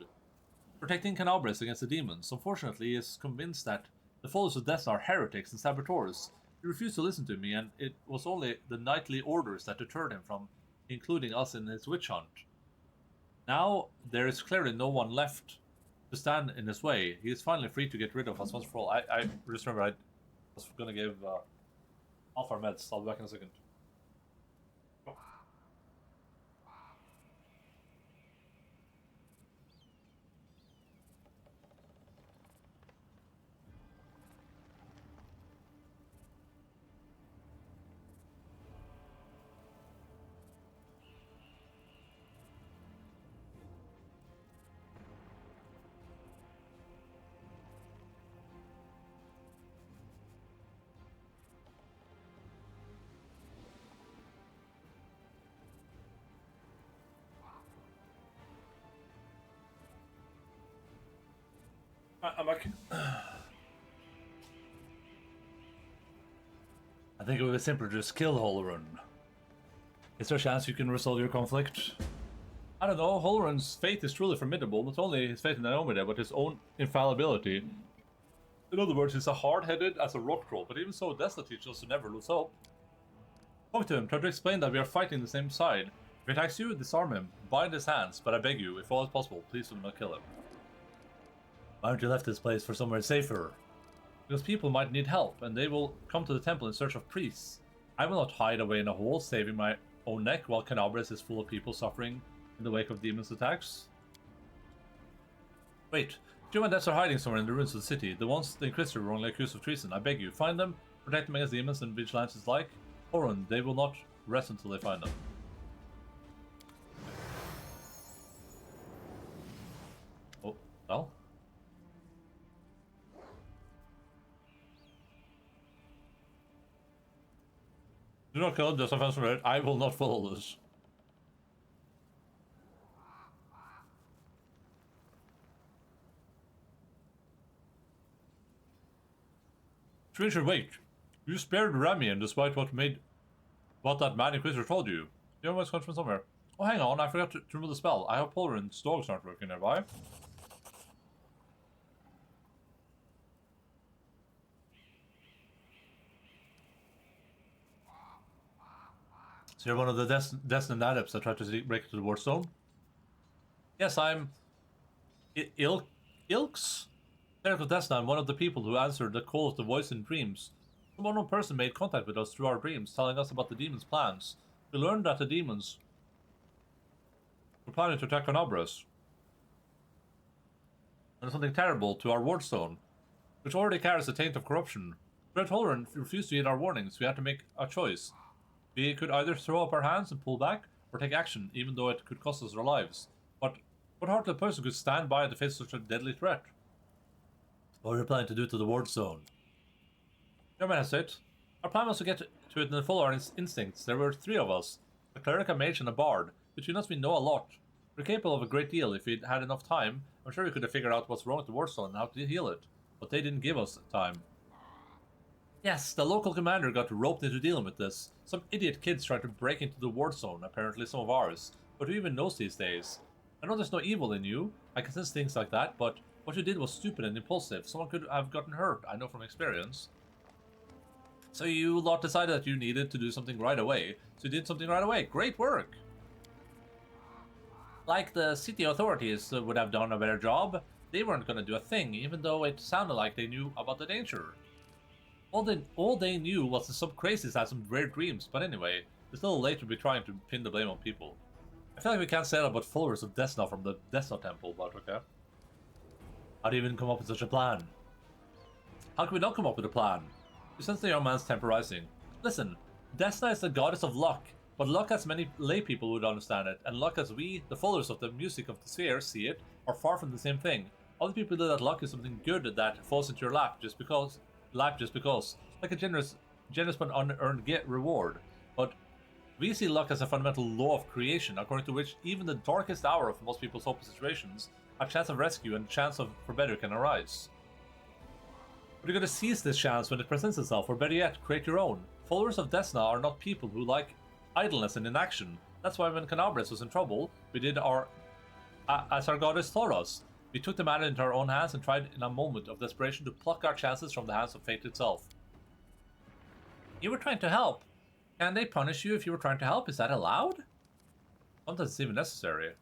Protecting Canabres against the demons. Unfortunately, he is convinced that the followers of Death are heretics and saboteurs. He refused to listen to me, and it was only the knightly orders that deterred him from including us in his witch hunt. Now, there is clearly no one left to stand in his way. He is finally free to get rid of us once for all. I just remember I was gonna give Alpha meds. I'll be back in a second. I'm back. I think it would be simpler to just kill Olorun. Is there a chance you can resolve your conflict? I don't know, Olorun's fate is truly formidable, not only his faith in Naomide, but his own infallibility. In other words, he's as hard-headed as a rock troll, but even so, Desna teaches us to never lose hope. Talk to him, try to explain that we are fighting the same side. If he attacks you, disarm him, bind his hands, but I beg you, if all is possible, please do not kill him. Why haven't you left this place for somewhere safer? Because people might need help, and they will come to the temple in search of priests. I will not hide away in a hole, saving my own neck, while Canabres is full of people suffering in the wake of demons' attacks. Wait, Joe and Des are hiding somewhere in the ruins of the city, the ones the Inquisitor wrongly accused of treason. I beg you, find them, protect them against demons and vigilantes like. Olorun, they will not rest until they find them. Oh, well. Do not kill him, just offense from it. I will not follow this. Stranger, wait. You spared Ramian despite what that man Inquisitor told you. The other voice comes from somewhere. Oh, hang on, I forgot to remove the spell. I hope Olorun's dogs aren't working nearby. So you're one of the destined adepts that tried to break into the wardstone? Yes, I'm... Ilks? Cleric of Desna, I'm one of the people who answered the call of the voice in dreams. Some unknown person made contact with us through our dreams, telling us about the demons' plans. We learned that the demons were planning to attack Canabres. And something terrible to our wardstone, which already carries a taint of corruption. Red Olorun refused to heed our warnings. We had to make a choice. We could either throw up our hands and pull back, or take action, even though it could cost us our lives. But what heartless person could stand by in the face of such a deadly threat? What are you planning to do to the wardstone? No man has it. Our plan was to get to it and follow our instincts. There were 3 of us, a cleric, a mage, and a bard. Between us we know a lot. We're capable of a great deal. If we'd had enough time, I'm sure we could have figured out what's wrong with the wardstone and how to heal it. But they didn't give us time. Yes, the local commander got roped into dealing with this. Some idiot kids tried to break into the wardstone, apparently some of ours. But who even knows these days? I know there's no evil in you. I can sense things like that, but what you did was stupid and impulsive. Someone could have gotten hurt, I know from experience. So you lot decided that you needed to do something right away. So you did something right away. Great work! Like the city authorities would have done a better job, they weren't going to do a thing, even though it sounded like they knew about the danger. All they knew was that some crazies had some weird dreams, but anyway, it's a little late to be trying to pin the blame on people. I feel like we can't say that about followers of Desna from the Desna temple, but okay. How do you even come up with such a plan? How can we not come up with a plan? You sense the young man's temper rising. Listen, Desna is the goddess of luck, but luck as many lay people would understand it, and luck as we, the followers of the music of the sphere, see it, are far from the same thing. Other people know that luck is something good that falls into your lap just because, like a generous but unearned reward. But we see luck as a fundamental law of creation, according to which even the darkest hour of most people's hopeless situations, a chance of rescue and chance for better can arise. But you're going to seize this chance when it presents itself, or better yet, create your own. Followers of Desna are not people who like idleness and inaction. That's why when Canabres was in trouble, we did as our goddess taught us. We took the matter into our own hands and tried in a moment of desperation to pluck our chances from the hands of fate itself. You were trying to help. Can they punish you if you were trying to help? Is that allowed? Sometimes it's even necessary.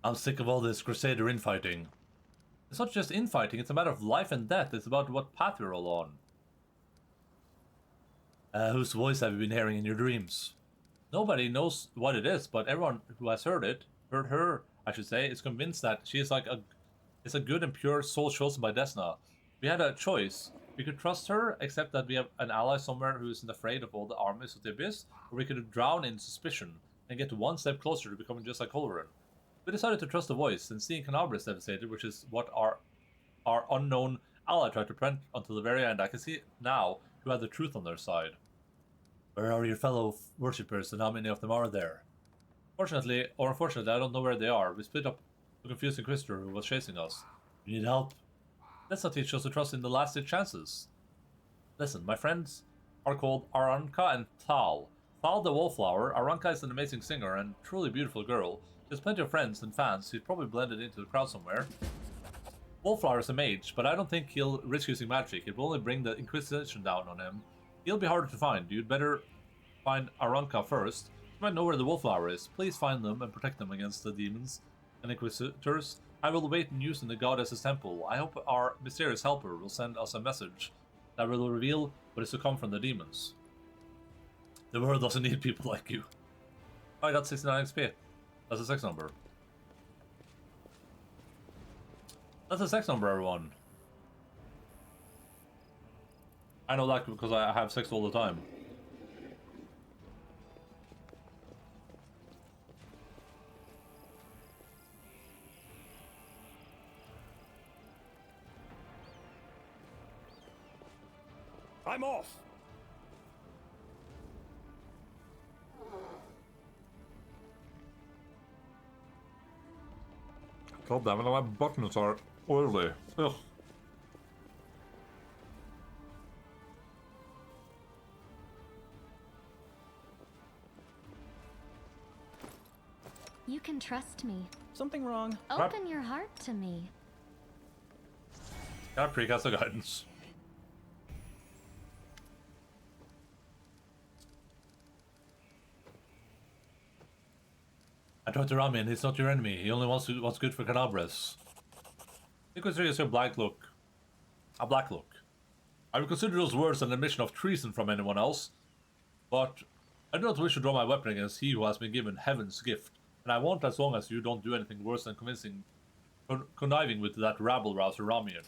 I'm sick of all this Crusader infighting. It's not just infighting, it's a matter of life and death. It's about what path you're all on. Whose voice have you been hearing in your dreams? Nobody knows what it is, but everyone who has heard her, I should say, is convinced that she is is a good and pure soul chosen by Desna. We had a choice. We could trust her, except that we have an ally somewhere who isn't afraid of all the armies of the Abyss, or we could drown in suspicion and get one step closer to becoming just like Holleran. We decided to trust the voice, and seeing Canabres devastated, which is what our unknown ally tried to prevent until the very end, I can see now who had the truth on their side. Where are your fellow worshippers, and how many of them are there? Fortunately, or unfortunately, I don't know where they are. We split up the confused Inquisitor who was chasing us. You need help? Let's not teach us to trust in the last-ditch chances. Listen, my friends are called Aranka and Tal. Tal the Wallflower. Aranka is an amazing singer and truly beautiful girl. She has plenty of friends and fans. She's probably blended into the crowd somewhere. Wallflower is a mage, but I don't think he'll risk using magic. It will only bring the Inquisition down on him. He'll be harder to find. You'd better find Aranka first. You might know where the Wallflower is. Please find them and protect them against the demons and Inquisitors. I will wait and use in the goddess's temple. I hope our mysterious helper will send us a message that will reveal what is to come from the demons. The world doesn't need people like you. Oh, I got 69 XP. That's a 6 number. That's a 6 number, everyone. I know that because I have 6 all the time. I'm off. God damn it, my buttons are oily. Ugh. You can trust me. Something wrong? Open your heart to me. Can I precast the guidance? I tried to ram him. He's not your enemy. He only wants what's good for Canabres. You consider yourself a black look. I would consider those words an admission of treason from anyone else, but I do not wish to draw my weapon against he who has been given heaven's gift, and I won't as long as you don't do anything worse than conniving with that rabble-rouser Ramian.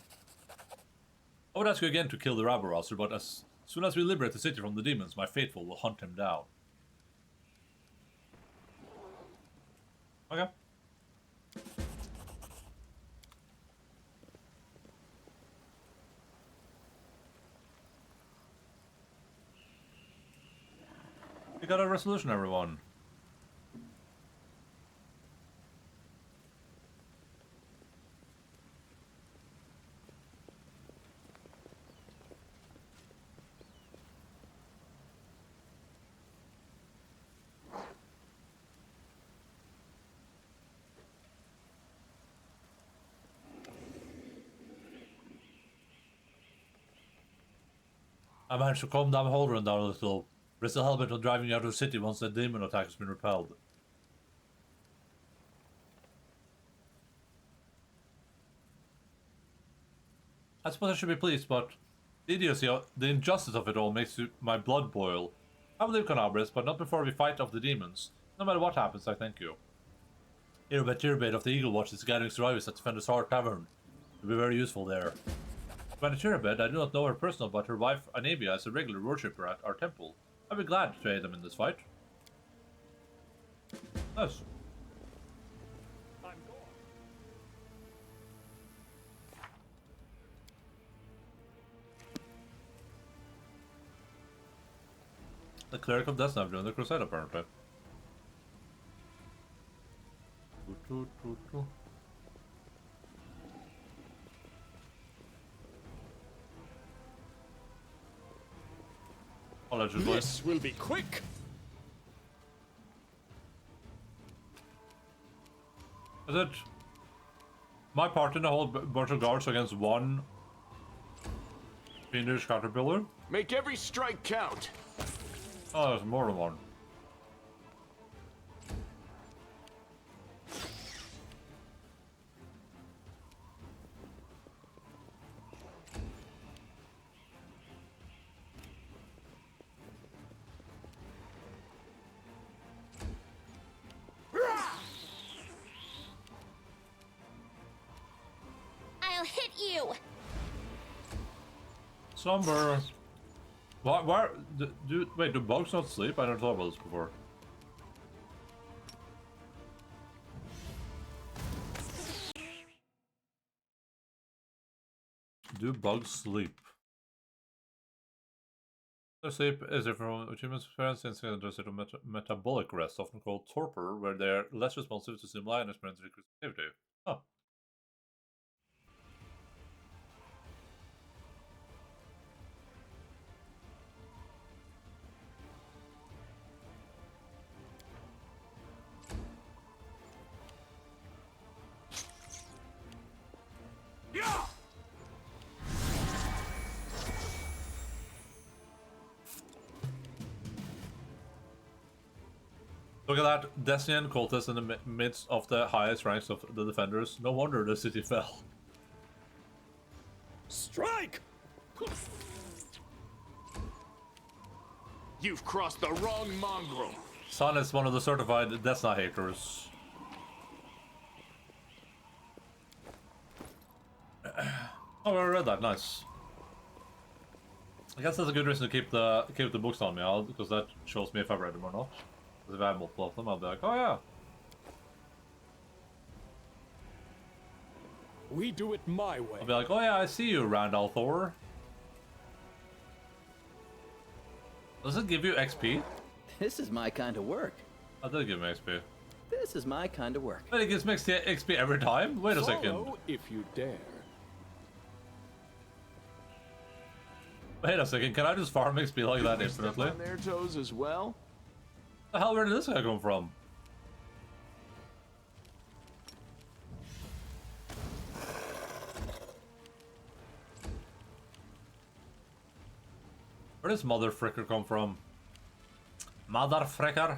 I would ask you again to kill the rabble-rouser, but as soon as we liberate the city from the demons, my faithful will hunt him down. Okay. We got a resolution, everyone. I managed to calm down Holleran down a little. Risk the helmet on driving you out of the city once the demon attack has been repelled. I suppose I should be pleased, but the idiocy, the injustice of it all makes my blood boil. I believe Canabris, but not before we fight off the demons. No matter what happens, I thank you. Tirabet of the Eagle Watch is gathering survivors at Defender's Heart Tavern. It'll be very useful there. Commander Tirabet, I do not know her personally, but her wife Anavia is a regular worshipper at our temple. I'd be glad to aid them in this fight. Nice. The Cleric of Death now doing the Crusade, apparently. Allegedly. This will be quick. Is it my part in a whole bunch of guards against one fiendish caterpillar? Make every strike count. Oh, there's more than one. I'll hit you. Slumber. Why wait, do bugs not sleep? I never thought about this before. Do bugs sleep? Their sleep is different from humans' experience in a state of metabolic rest, often called torpor, where they are less responsive to stimuli and experience decreased activity. Huh. Look at that, Destiny and cultists in the midst of the highest ranks of the defenders. No wonder the city fell. Strike! You've crossed the wrong mongrel. Sun is one of the certified Desna haters. Oh, I read that. Nice. I guess that's a good reason to keep the books on me, because that shows me if I've read them or not. Because if I have multiple of them, I'll be like, oh yeah. We do it my way. I'll be like, oh yeah, I see you, Randall Thor. Does it give you XP? This is my kind of work. Oh, it did give me XP. This is my kind of work. But it gives me XP every time? Wait a second. Follow if you dare. Wait a second, can I just farm XP like that infinitely? On their toes as well. The hell, where did this guy come from? Where does Mother Fricker come from? Mother Fricker?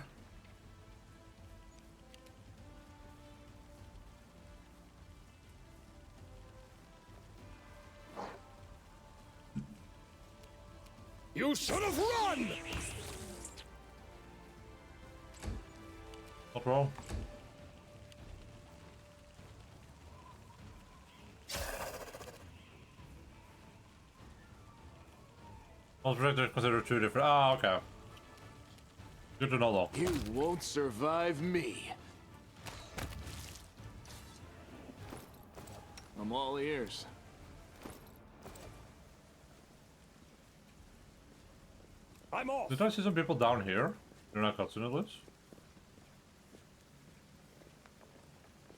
You should have run! No problem. Most projectors consider two different. Ah, okay. Good to know though. You won't survive me. I'm all ears. I'm off. Did I see some people down here? They're not cutscene at least.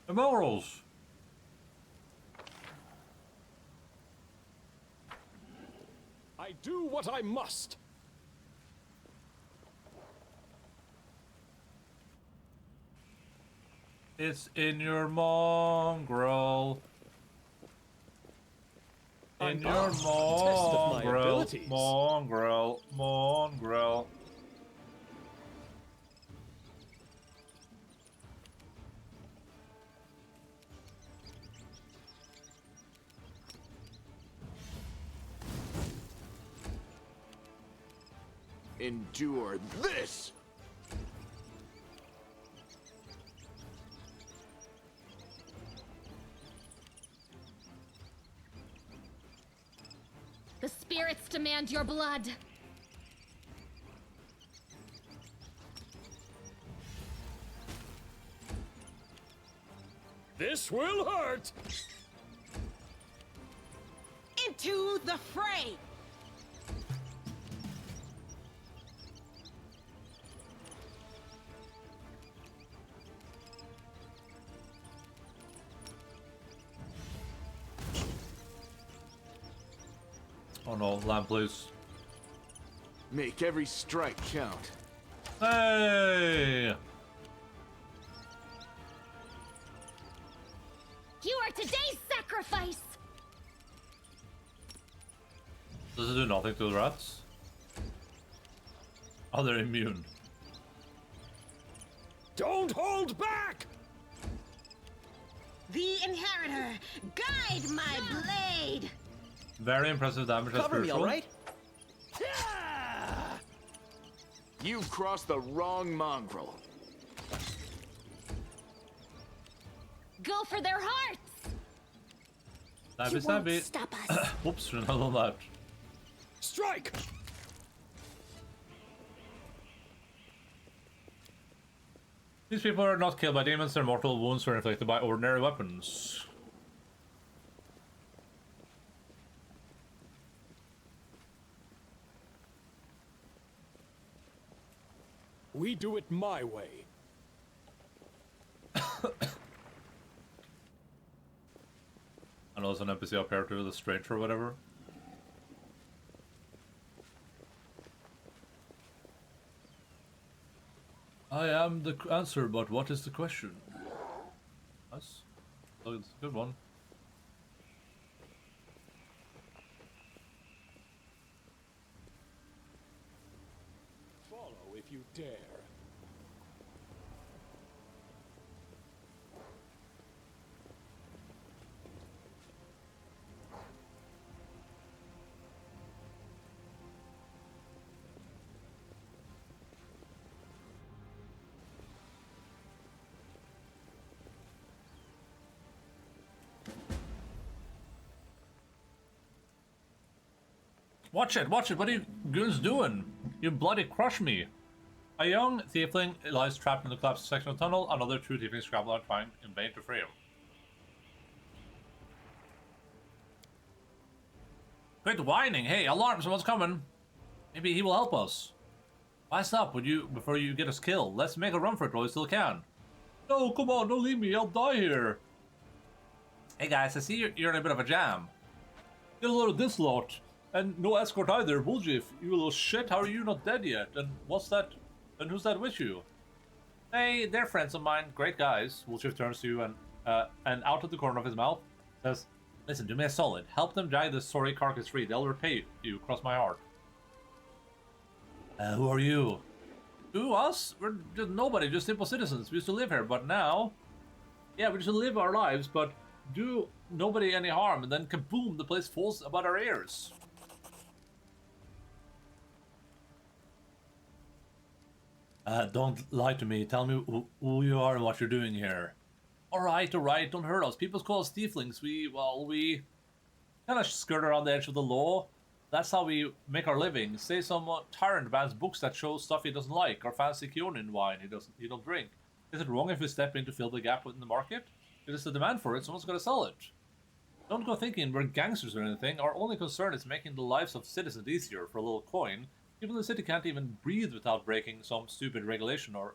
Immortals! I do what I must. It's in your mongrel. In your mongrel. Mongrel. Mongrel. endure this! The spirits demand your blood. This will hurt! Into the fray! Oh no, lamp please. Make every strike count. Hey! You are today's sacrifice! Does it do nothing to the rats? Oh, they're immune. Don't hold back! The Inheritor, guide my blade! Very impressive damage as Cover me, spiritual. all right? You've crossed the wrong mongrel. Go for their hearts! Stabby, You won't stabby. stop us. Whoops, we're not on that. Strike! These people are not killed by demons, their mortal wounds were inflicted by ordinary weapons. We do it my way. I know there's an NPC up here too, the stranger or whatever. I am the answer, but what is the question? Nice. Oh, it's a good one. Follow if you dare. Watch it, what are you goons doing? You bloody crush me. A young tiefling lies trapped in the collapsed section of the tunnel. Another two tieflings scramble out trying in vain to free him. Quit whining! Hey, alarm! Someone's coming! Maybe he will help us. Fast up, would you, before you get us killed. Let's make a run for it while we still can. No, come on, don't leave me, I'll die here. Hey guys, I see you're in a bit of a jam. Get a load of this lot. And no escort either, Buljif. You little shit, how are you not dead yet? And what's that? And who's that with you? Hey, they're friends of mine, great guys. Buljif turns to you and out of the corner of his mouth says, listen, do me a solid. Help them drag this sorry carcass free. They'll repay you, cross my heart. Who are you? Who, us? We're just nobody, just simple citizens. We used to live here, but now... Yeah, we used to live our lives, but do nobody any harm, and then kaboom, the place falls about our ears. Don't lie to me. Tell me who you are and what you're doing here. Alright, don't hurt us. People call us tieflings. We kind of skirt around the edge of the law. That's how we make our living. Say some tyrant bans books that show stuff he doesn't like, or fancy Keonin wine he don't drink. Is it wrong if we step in to fill the gap in the market? If there's a demand for it, someone's got to sell it. Don't go thinking we're gangsters or anything. Our only concern is making the lives of citizens easier for a little coin. People in the city can't even breathe without breaking some stupid regulation or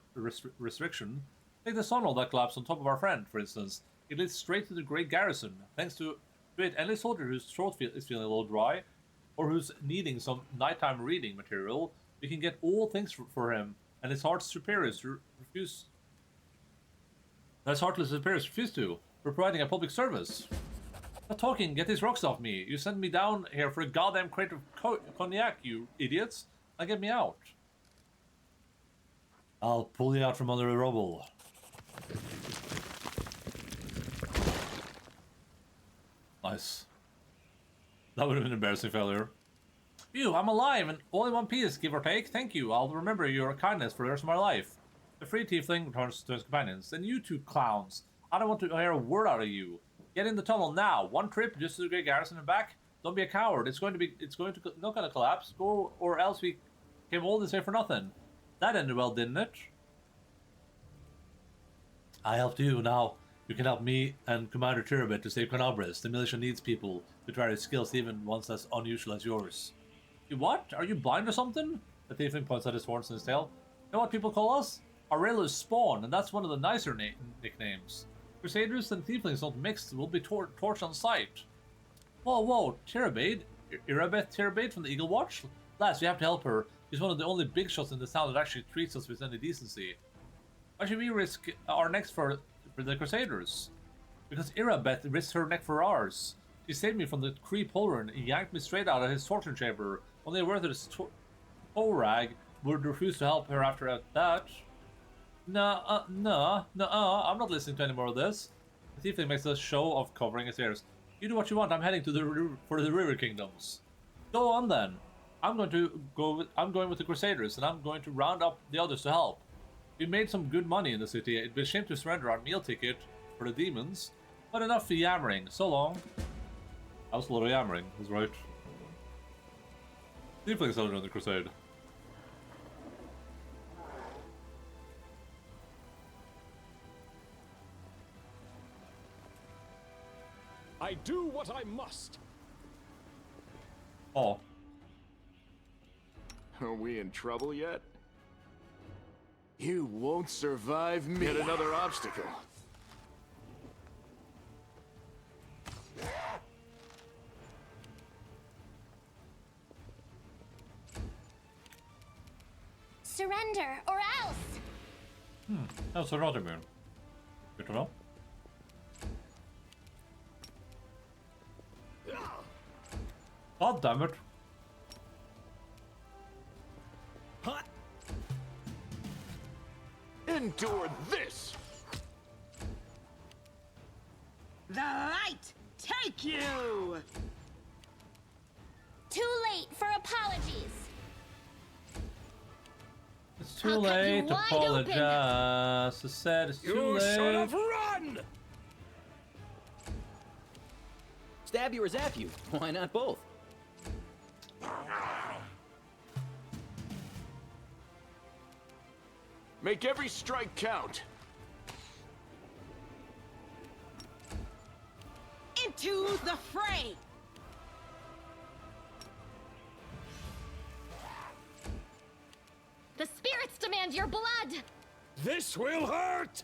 restriction. Take the tunnel that collapsed on top of our friend, for instance. It leads straight to the Great Garrison. Thanks to it, any soldier whose throat is feeling a little dry, or who's needing some nighttime reading material, we can get all things for him, and his heart's superiors refuse. That's heartless superiors refuse to. We're providing a public service. Not talking, get these rocks off me. You sent me down here for a goddamn crate of cognac, you idiots. Now get me out. I'll pull you out from under the rubble. Nice. That would have been an embarrassing failure. Phew, I'm alive and all in one piece, give or take. Thank you. I'll remember your kindness for the rest of my life. The free tiefling returns to his companions. Then you two clowns. I don't want to hear a word out of you. Get in the tunnel now. One trip just to the Great Garrison and back. Don't be a coward. It's going to not gonna collapse. Go, or else we came all this way for nothing. That ended well, didn't it? I helped you. Now you can help me and Commander Tirabit to save Conabris. The militia needs people with various skills, even ones as unusual as yours. You what? Are you blind or something? The tiefling points at his horns and his tail. You know what people call us? Aurelius Spawn, and that's one of the nicer nicknames. Crusaders and tieflings don't mix. We'll be torched on sight. Whoa, Tirabade? Irabeth Tirabade from the Eagle Watch? Lads, we have to help her. She's one of the only big shots in this town that actually treats us with any decency. Why should we risk our necks for the Crusaders? Because Irabeth risked her neck for ours. She saved me from the Cree Polar and yanked me straight out of his torture chamber. Only a worthless Torag would refuse to help her after that. Nah, I'm not listening to any more of this. The tiefling makes a show of covering his ears. You do what you want. I'm heading to for the River Kingdoms. Go on then. I'm going with the Crusaders, and I'm going to round up the others to help. We made some good money in the city. It'd be a shame to surrender our meal ticket for the demons. But enough for yammering. So long. That was a lot of yammering. That's right. Tieflings are on the crusade. I do what I must. Oh. Are we in trouble yet? You won't survive me. Yet another obstacle. Surrender, or else! That's a Rothermoon. Good to know. God damn it. Hot. Endure this! The light take you! Too late for apologies. It's too I'll cut you late to wide open. apologize. I said it's too You late. should have run! Stab you or zap you? Why not both? Make every strike count. Into the fray! The spirits demand your blood! This will hurt!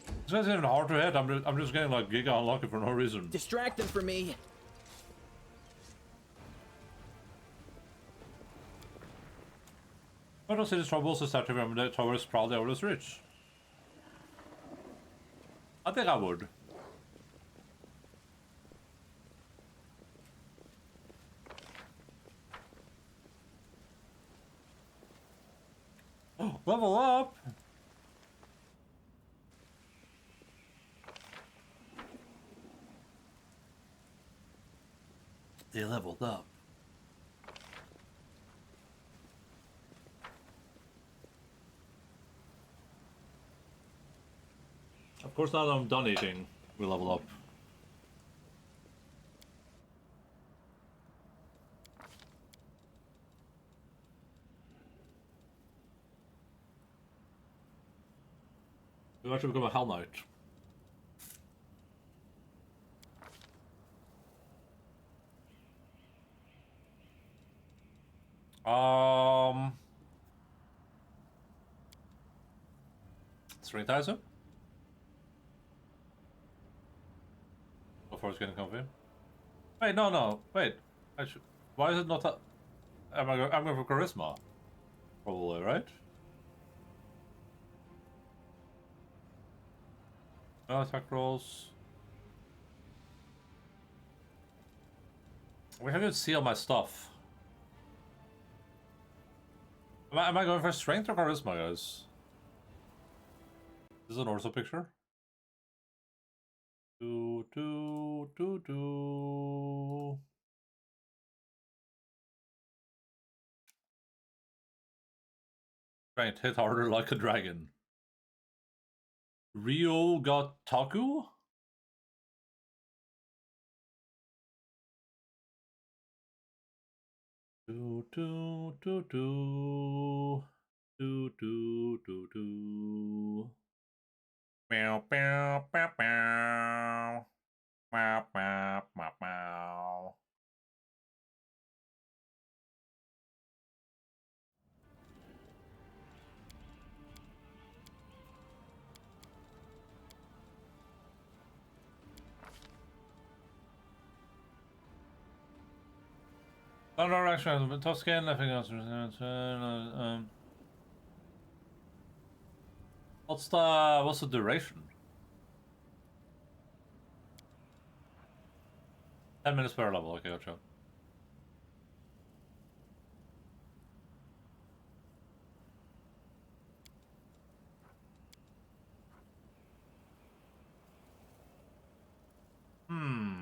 This guy's even hard to hit. I'm just getting like giga unlucky for no reason. Distract them for me. I don't see the troubles to start to remember the tower is proudly over this ridge. I think I would. Oh, level up! They leveled up. Of course, now that I'm done eating, we level up. We actually become a Hell Knight. Strength Heiser? Before it's getting comfy. Wait, no, wait. I should. Why is it not? I'm going for charisma. Probably, right? No attack rolls. We haven't even seen all my stuff. Am I going for strength or charisma, guys? This is an ortho picture. Do. Right, hit harder like a dragon. Rio got Taku? Do do do do do do do do. Meow meow meow meow meow meow meow meow. Oh no, actually, tough skin. I think that's what's the duration? 10 minutes per level. Okay, gotcha. Hmm.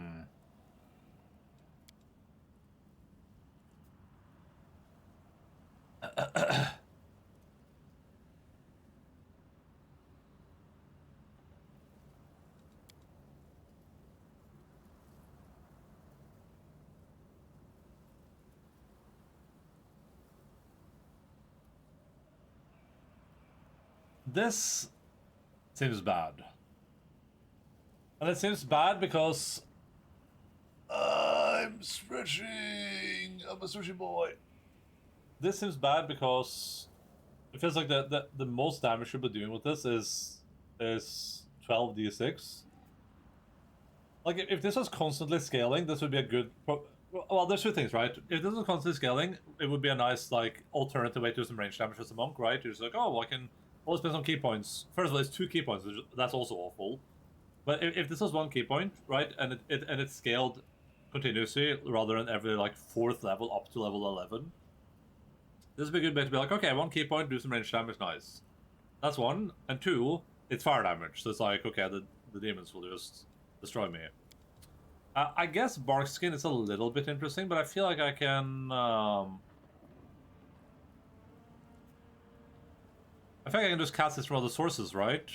This seems bad. And it seems bad because I'm stretching. I'm a stretchy boy. This seems bad because it feels like the most damage you'll be doing with this is 12d6. Like if this was constantly scaling, this would be a good. Well, there's two things, right? If this was constantly scaling, it would be a nice like alternative way to do some range damage as a monk, right? You're just like, oh, well, I can always spend some key points. First of all, it's 2 key points. That's also awful. But if this was 1 key point, right, and it scaled continuously rather than every like 4th level up to level 11, this would be a good way to be like, okay, 1 key point, do some range damage, nice. That's 1, and 2, it's fire damage, so it's like, okay, the demons will just destroy me. I guess Bark Skin is a little bit interesting, but I feel like I can. I think I can just cast this from other sources, right?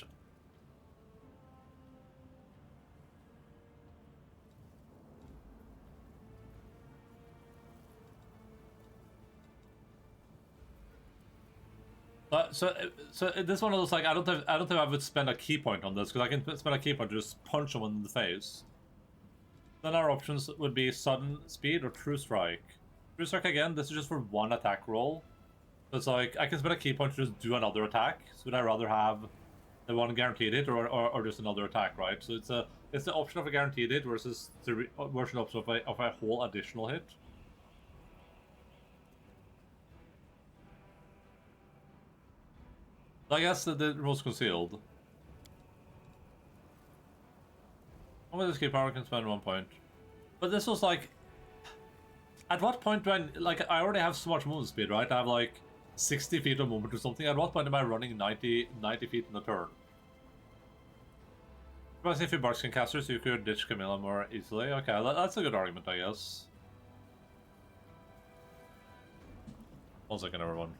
So this one of those like I don't think I would spend a key point on this because I can spend a key point to just punch someone in the face. Then our options would be sudden speed or true strike. True strike again. This is just for 1 attack roll. So it's like I can spend a key point to just do another attack. So would I rather have the 1 guaranteed hit or just another attack, right? So it's the option of a guaranteed hit versus the version option of a whole additional hit. I guess the rules concealed. Only this key power can spend 1 point. But this was like, at what point do I like? I already have so much movement speed, right? I have like 60 feet of movement or something. At what point am I running 90 feet in a turn? But if you Barkskin casters, you could ditch Camilla more easily. Okay, that's a good argument, I guess. 1 second, everyone.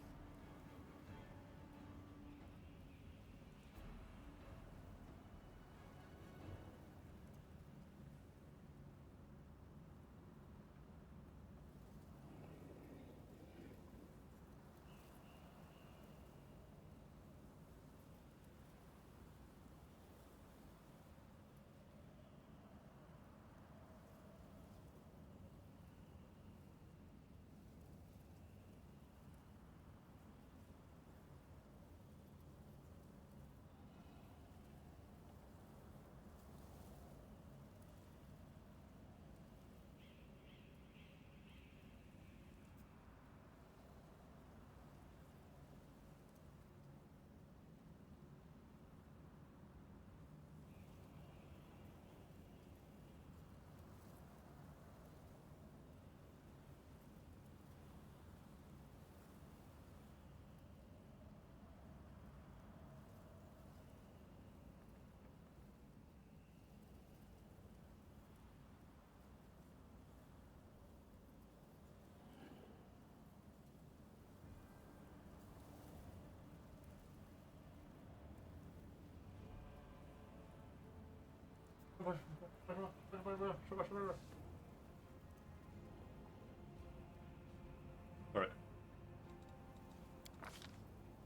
Alright.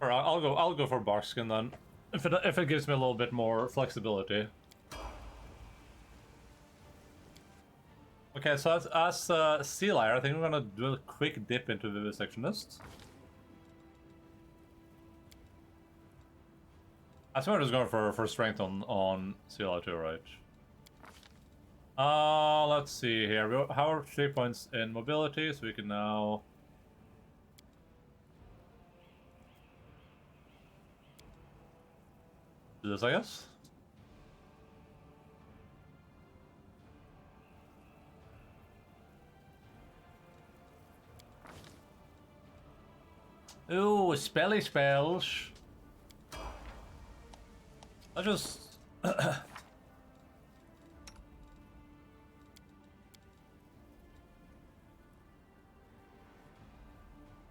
Alright, I'll go for Barkskin then. If it gives me a little bit more flexibility. Okay, so as Sea Liar, I think we're gonna do a quick dip into Vivisectionist. I swear I was going for strength on Sea Liar too, right? Let's see here. How are 3 points in mobility, so we can now do this, I guess. Ooh, spelly spells. I just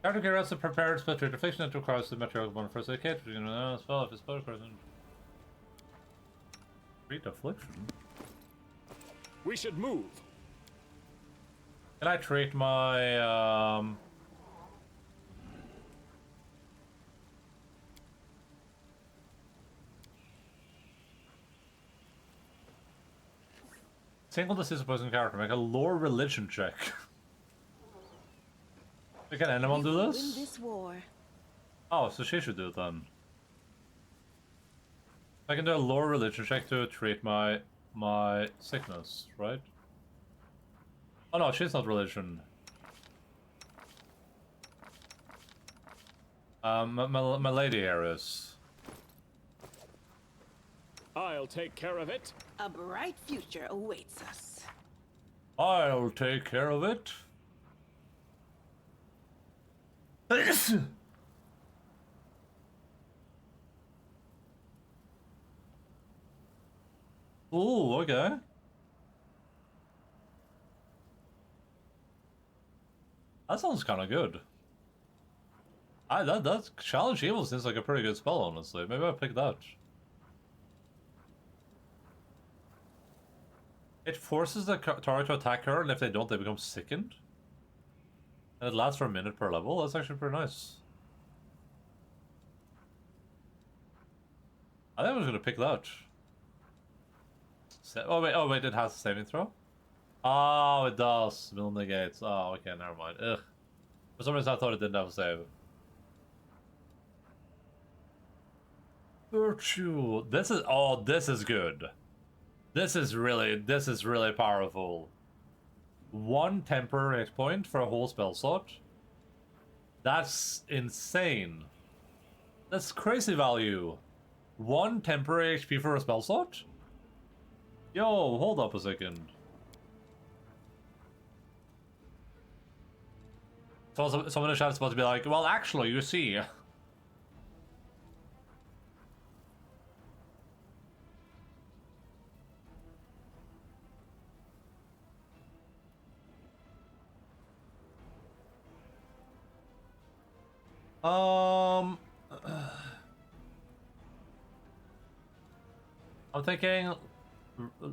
Character carries a prepared spell to deflection that requires the material one first aid kit, you know, as well if it's spell person. Great affliction. We should move. Can I treat my single disease opposing character, make a lore religion check. Can anyone do Win this? this war. Oh, so she should do it then. I can do a lore religion check to treat my sickness, right? Oh no, she's not religion. My lady here is. I'll take care of it. A bright future awaits us. I'll take care of it. Ooh, okay. That sounds kind of good. That Challenge Evil seems like a pretty good spell, honestly. Maybe I'll pick that. It forces the target to attack her, and if they don't, they become sickened. And it lasts for a minute per level. That's actually pretty nice. I think I was gonna pick that. Oh wait, it has a saving throw? Oh, it does. Mill negates. Oh, okay, never mind. Ugh. For some reason I thought it didn't have a save. Virtue. This is good. This is really powerful. 1 temporary hit point for a whole spell slot. That's insane. That's crazy value. 1 temporary HP for a spell slot? Yo, hold up a second. So someone in the chat is supposed to be like, well, actually, you see. I'm thinking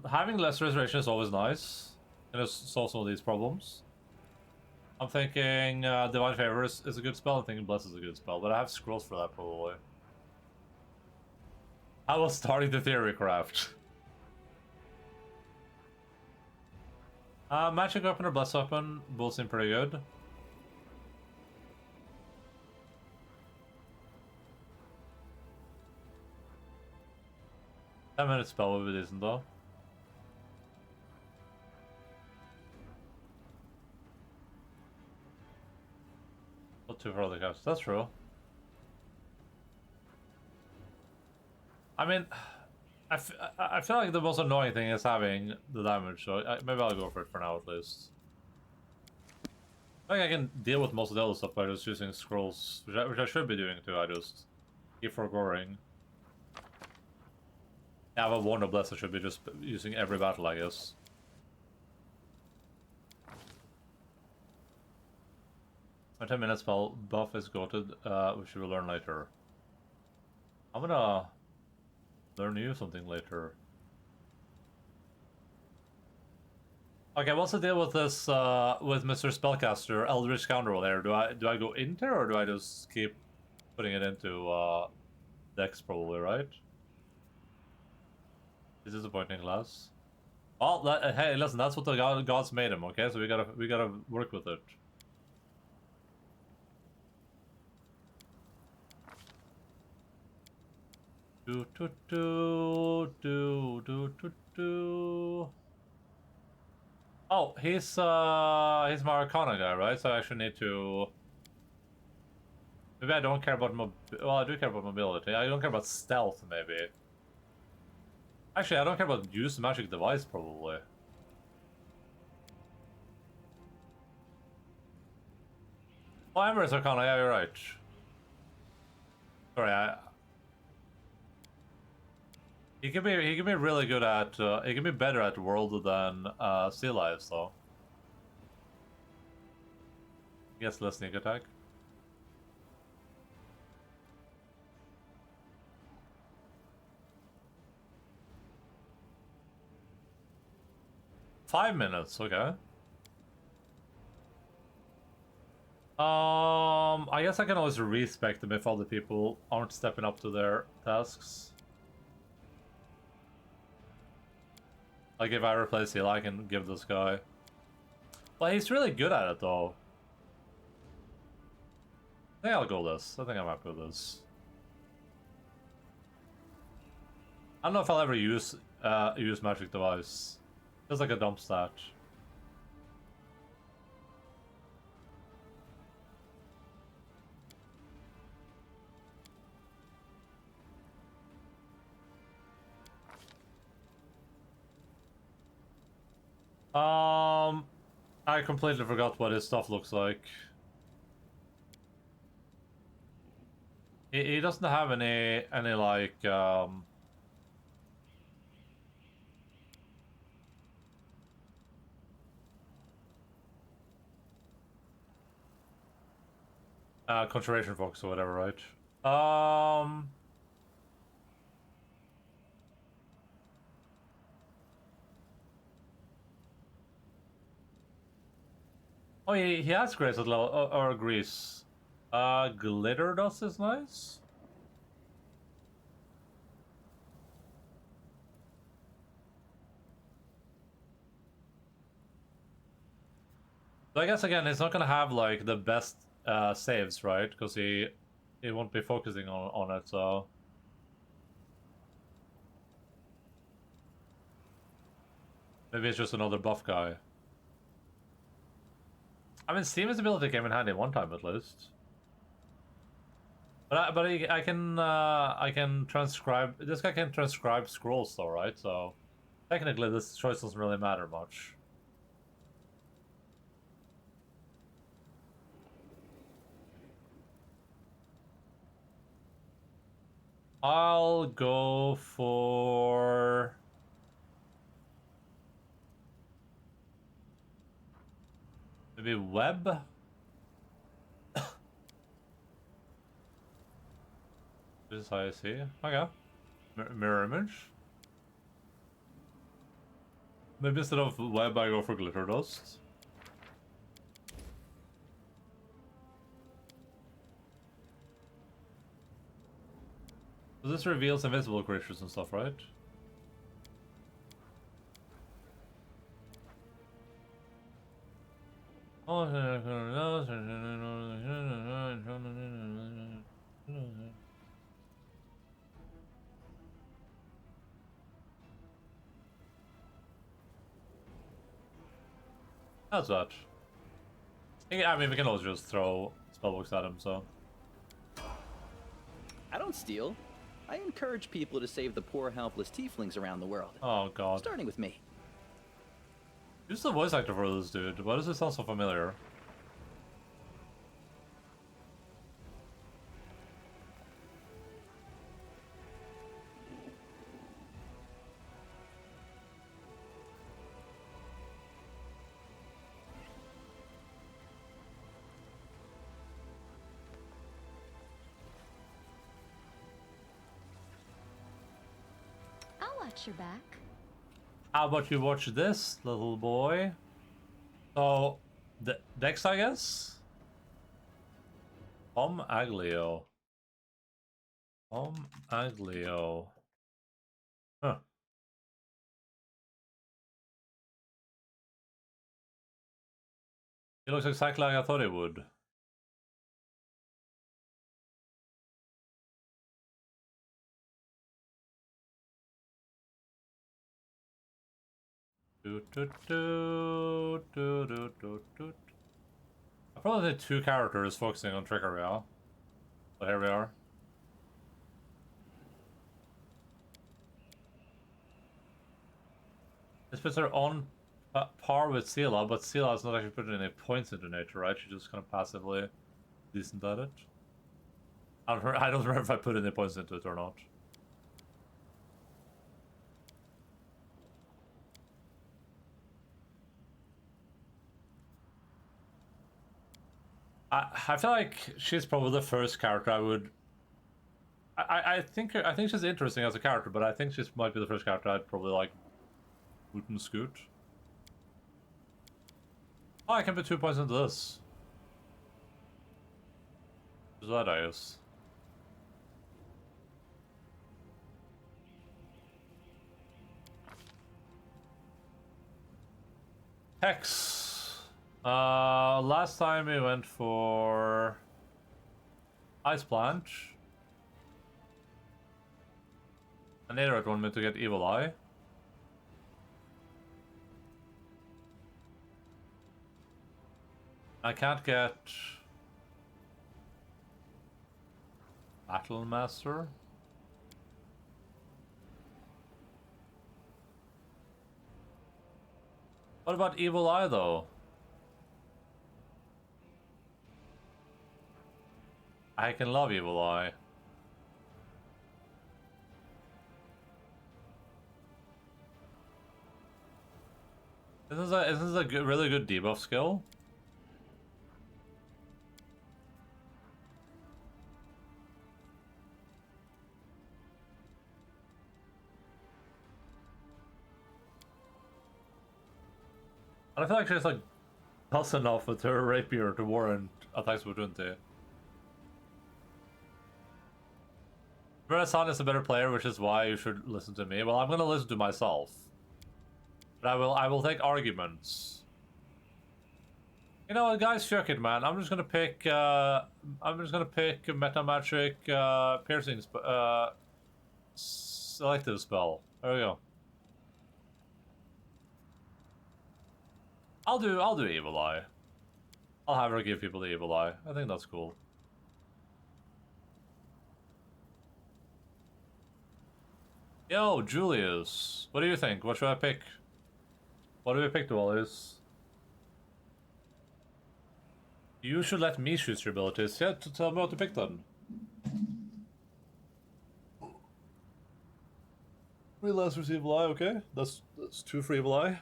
having less restoration is always nice, and it solves some of these problems. I'm thinking Divine Favor is a good spell. I'm thinking Bless is a good spell, but I have scrolls for that probably. I was starting the theory craft. Magic Weapon or Bless Weapon both seem pretty good. That 10-minute spell would be decent though. Not too far the cast. That's true. I mean, I feel like the most annoying thing is having the damage, so maybe I'll go for it for now at least. I think I can deal with most of the other stuff by just using scrolls, which I should be doing too. I just keep forgoing. Yeah, but Warner Bless I should be just using every battle, I guess. My 10-minute spell buff is goated, which we will learn later. I'm gonna learn you something later. Okay, what's the deal with this, with Mr. Spellcaster, Eldritch Scoundrel there? Do I go into or do I just keep putting it into, Dex probably, right? Is disappointing, lass. Oh, hey, listen, that's what the gods made him, okay? So we gotta work with it. Do do do do do do do. Oh, he's my Arcana guy, right? So I actually need to. Maybe I don't care about well, I do care about mobility. I don't care about stealth, maybe. Actually, I don't care about use magic device, probably. Oh, Emrys Arcana, yeah, you're right. Sorry, he can be really good at he can be better at world than sea lives though. Yes, less sneak attack. $5 minutes, okay. I guess I can always respect them if other people aren't stepping up to their tasks. Like if I replace heal, I can give this guy. But he's really good at it though. I think I'll go this. I think I'm happy with this. I don't know if I'll ever use magic device. Feels like a dump stat. I completely forgot what his stuff looks like. He doesn't have any like concentration focus or whatever, right? Oh, he has grace at level or grease. Glitter dust is nice. So I guess again, he's not gonna have like the best saves, right? Because he won't be focusing on it. So maybe it's just another buff guy. I mean, Steam's ability came in handy one time at least. But I can transcribe. This guy can transcribe scrolls though, right? So technically, this choice doesn't really matter much. I'll go for maybe web. This is how I see. Okay. Mirror image. Maybe instead of web, I go for glitter dust. So this reveals invisible creatures and stuff, right? How's that? I mean, we can always just throw spellbooks at him, so. I don't steal. I encourage people to save the poor, helpless tieflings around the world. Oh god. Starting with me. Who's the voice actor for this dude? Why does it sound so familiar? I'll watch your back. How about you watch this, little boy? So, the next, I guess? Aglio. Aglio. Huh. He looks exactly like I thought he would. I probably need 2 characters focusing on trickery, yeah? But here we are. This puts her on par with Sela, but Sela is not actually putting any points into nature, right? She's just kind of passively decent at it. I don't remember if I put any points into it or not. I feel like she's probably the first character I would. I think she's interesting as a character, but I think she might be the first character I'd probably like boot and scoot. Oh, I can put 2 points into this. Is that I guess. Hex. Last time we went for Ice Plant. And Aderite wanted me to get Evil Eye. I can't get Battle Master. What about Evil Eye though? I can love Evil Eye. Isn't this a good, really good debuff skill? And I feel like she's like tough enough with her rapier to warrant attacks with 20. Murasan is a better player, which is why you should listen to me. Well, I'm gonna listen to myself. But I will take arguments. You know what, guys, fuck it, man. I'm just gonna pick Meta Magic piercing selective spell. There we go. I'll do Evil Eye. I'll have her give people the Evil Eye. I think that's cool. Yo, Julius. What do you think? What should I pick? What do we pick, Dualius? You should let me choose your abilities. Yeah, to tell me what to pick then. Realize receive Evil Eye, okay? That's 2 for Evil Eye.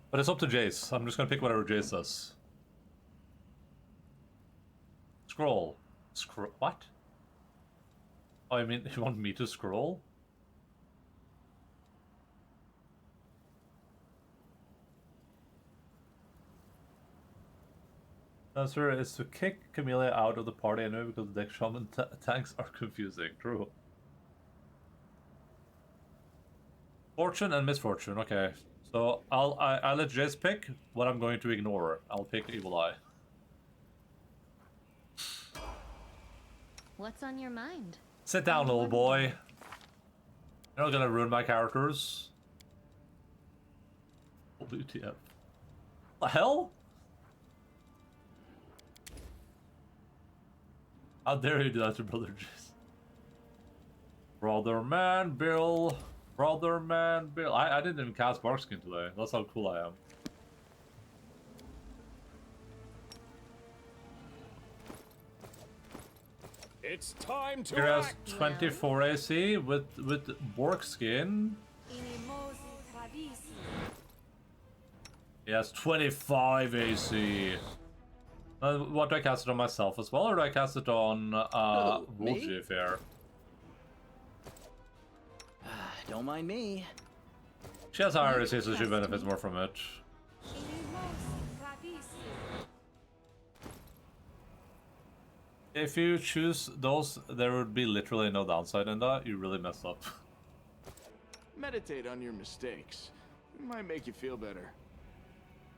But it's up to Jace. I'm just gonna pick whatever Jace says. Scroll. What? Oh, I mean, you want me to scroll? Answer is to kick Camellia out of the party anyway because the deck shaman tanks are confusing. True. Fortune and misfortune. Okay, so I'll let Jace pick what I'm going to ignore. I'll pick Evil Eye. What's on your mind? Sit down, little boy. You're not gonna ruin my characters. WTF? The hell? How dare you do that to Brother Jace? Brother Man Bill. Brother Man Bill. I didn't even cast Barkskin today. That's how cool I am. It's time to Here has act. 24 AC with Borkskin. He has 25 AC. What, do I cast it on myself as well, or do I cast it on Wolfie Fair? Don't mind me. She She has higher AC, so she benefits more from it. If you choose those, there would be literally no downside in that. You really messed up. Meditate on your mistakes. It might make you feel better.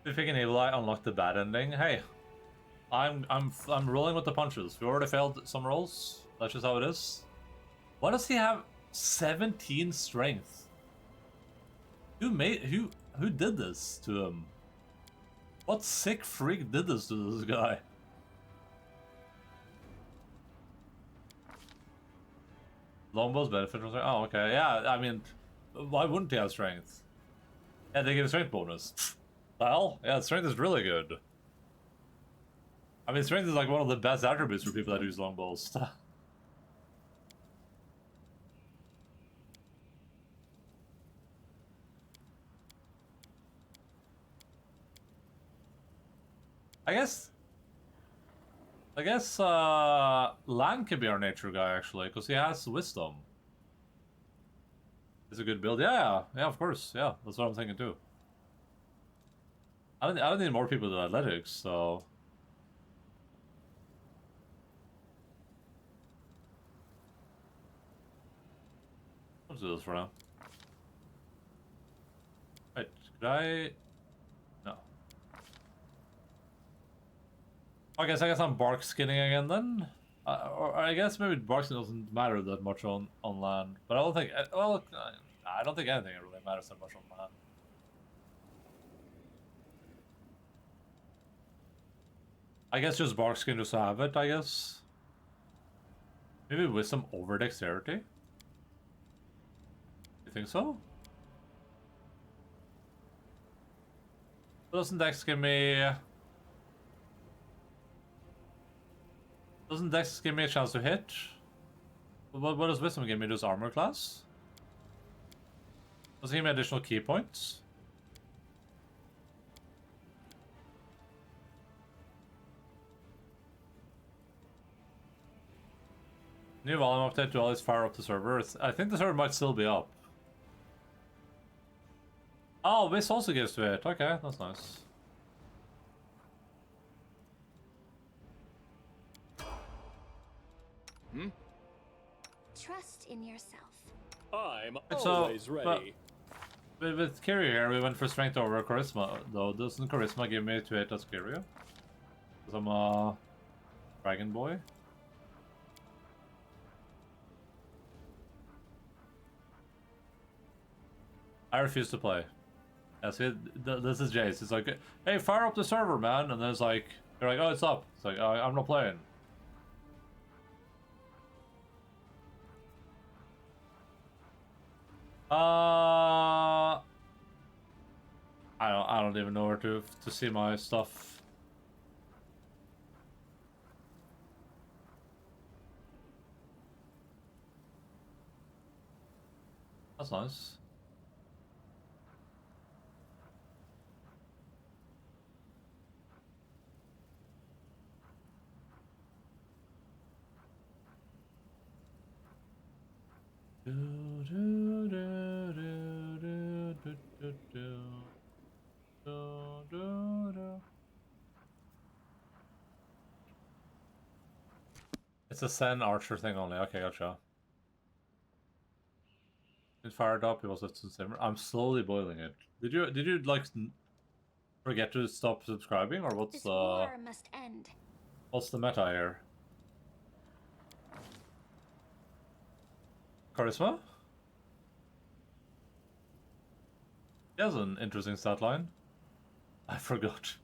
If you can Evil Eye unlock the bad ending, hey, I'm rolling with the punches. We already failed some rolls. That's just how it is. Why does he have 17 strength? Who did this to him? What sick freak did this to this guy? Longbows benefit from strength. Oh, okay. Yeah, I mean, why wouldn't he have strength? Yeah, they give a strength bonus. Well, yeah, strength is really good. I mean, strength is like one of the best attributes for people that use longbows. I guess Lang could be our nature guy actually, because he has wisdom. It's a good build. Yeah, of course. Yeah, that's what I'm thinking too. I don't need more people than athletics, so. Let's do this for now. Right, could I? No. I guess I'm bark skinning again then. Or I guess maybe bark skin doesn't matter that much on land, but I don't think. Well, I don't think anything really matters that much on land. I guess just bark skin just to have it. I guess. Maybe wisdom over dexterity. You think so? Doesn't Dex give me? Doesn't Dex give me a chance to hit? What does Wisdom give me? Just armor class? Does it give me additional key points? New volume update to always fire up the server. I think the server might still be up. Oh, this also gives to it. Okay, that's nice. Trust in yourself. I'm So, always ready. With Kyrio here, we went for strength over charisma, though. Doesn't charisma give me to hit as Kyrio? Because I'm a dragon boy. I refuse to play. Yeah, see, this is Jace. It's like, hey, fire up the server, man. And then it's like, they're like, oh, it's up. It's like, I'm not playing. I don't even know where to see my stuff. That's nice. It's a Sen Archer thing only. Okay, gotcha. It fired up. It was a simmer. I'm slowly boiling it. Did you like forget to stop subscribing, or what's This war must end. what's the meta here? Charisma? He has an interesting stat line. I forgot.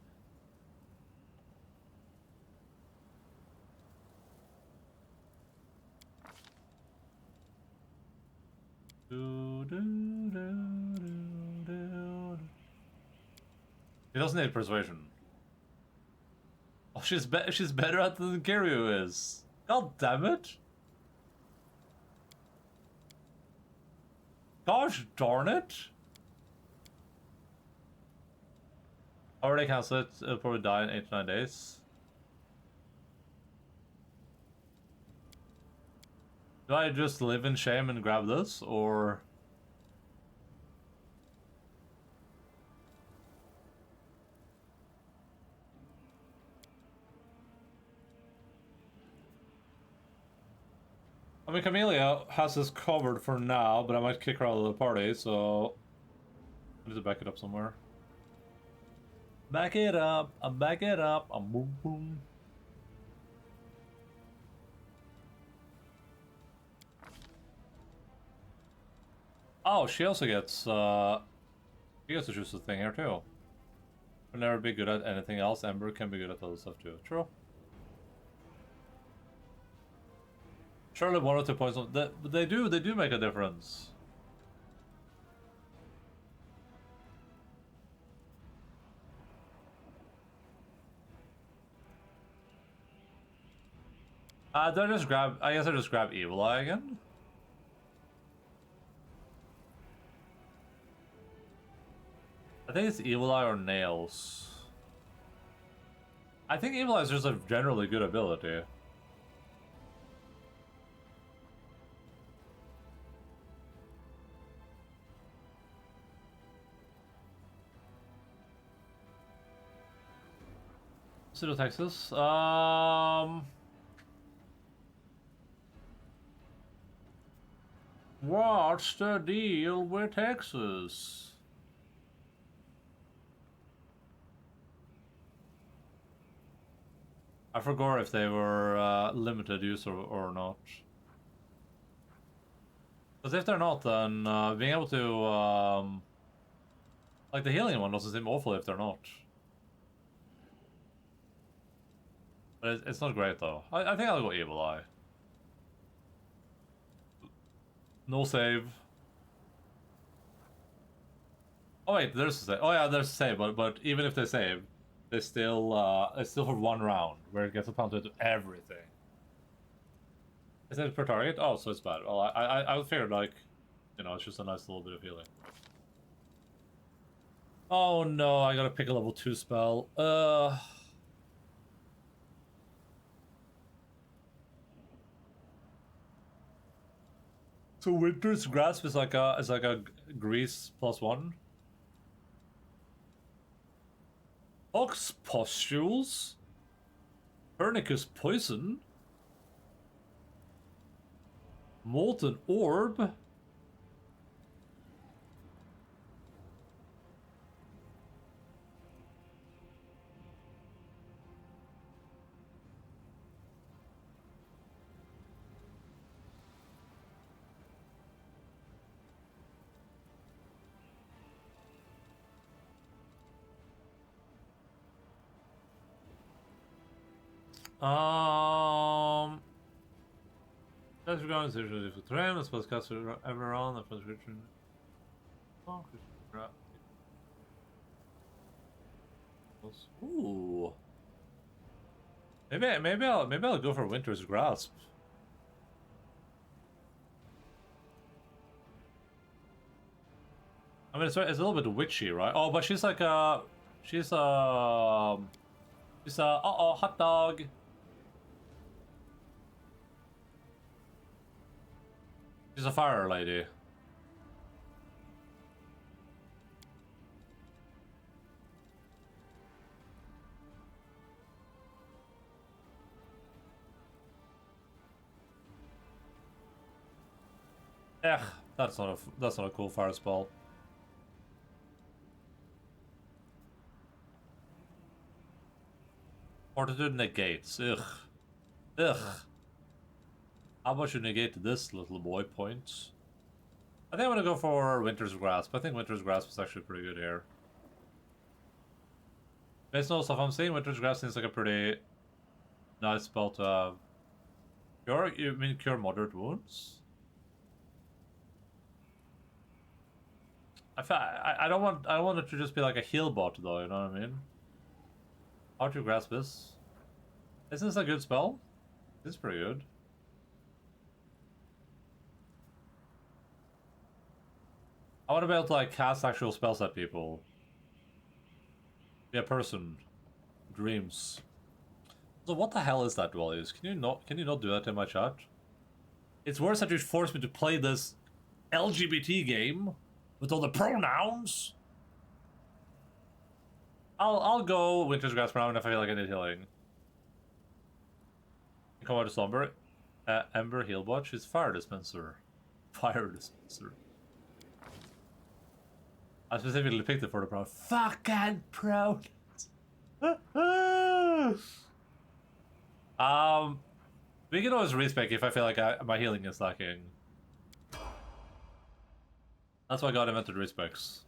He doesn't need persuasion. Oh, she's better at it than Kiryu is. God damn it! Gosh darn it! Already cancel it. It'll probably die in 8 to 9 days. Do I just live in shame and grab this, or? I mean, Camellia has this covered for now, but I might kick her out of the party, so I need to back it up somewhere. Back it up, back it up, boom boom. Oh, she also gets she gets to choose the thing here too. Will never be good at anything else. Ember can be good at other stuff too. True. Surely 1 or 2 points. They do make a difference. Do I just grab? I guess I just grab Evil Eye again. I think it's Evil Eye or Nails. I think Evil Eye is just a generally good ability. Pseudo Texas. What's the deal with Texas? I forgot if they were limited use or not. Because if they're not, then being able to like the healing one doesn't seem awful if they're not. But it's not great though. I think I'll go Evil Eye. No save. Oh wait, there's a save. Oh yeah, there's a save, but even if they save, it's still for 1 round where it gets a pound to everything. Is it per target? Oh, so it's bad. Well, I figured like, you know, it's just a nice little bit of healing. Oh no, I gotta pick a level 2 spell. So Winter's Grasp is like a grease +1. Ox Pustules. Pernicus Poison. Molten Orb. That's regarding the usually for terrain, I suppose cast ever on the first return. Oh, ooh. Maybe I'll go for Winter's Grasp. I mean, it's a little bit witchy, right? Oh, but she's like she's hot dog. She's a fire lady. That's not a cool fire spell. Fortitude negates. Ugh. Ugh. How about you negate this little boy point? I think I'm gonna go for Winter's Grasp. I think Winter's Grasp is actually pretty good here. Based on stuff I'm seeing, Winter's Grasp seems like a pretty nice spell to have. Cure? You mean cure moderate wounds? I don't want it to just be like a heal bot though, you know what I mean? How to grasp this? Isn't this a good spell? This is pretty good. I want to be able to like cast actual spells at people. Be a person. Dreams. So what the hell is that, Dwellies? Can you not do that in my chat? It's worse that you forced me to play this LGBT game with all the pronouns. I'll go Winter's Grasp now if I feel like I need healing. Come out to slumber. Ember Healbot, she's fire dispenser. Fire dispenser. I specifically picked it for the proud. Fucking proud. We can always respec if I feel like my healing is lacking. That's why I got invented respecs.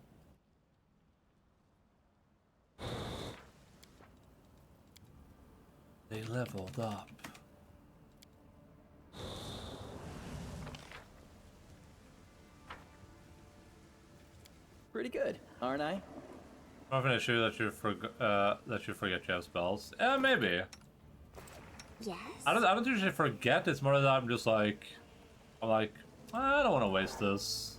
They leveled up. Pretty good, aren't I? Not an issue that you forget you have spells. Maybe. Yes. I don't usually forget. It's more that I'm like, I don't want to waste this.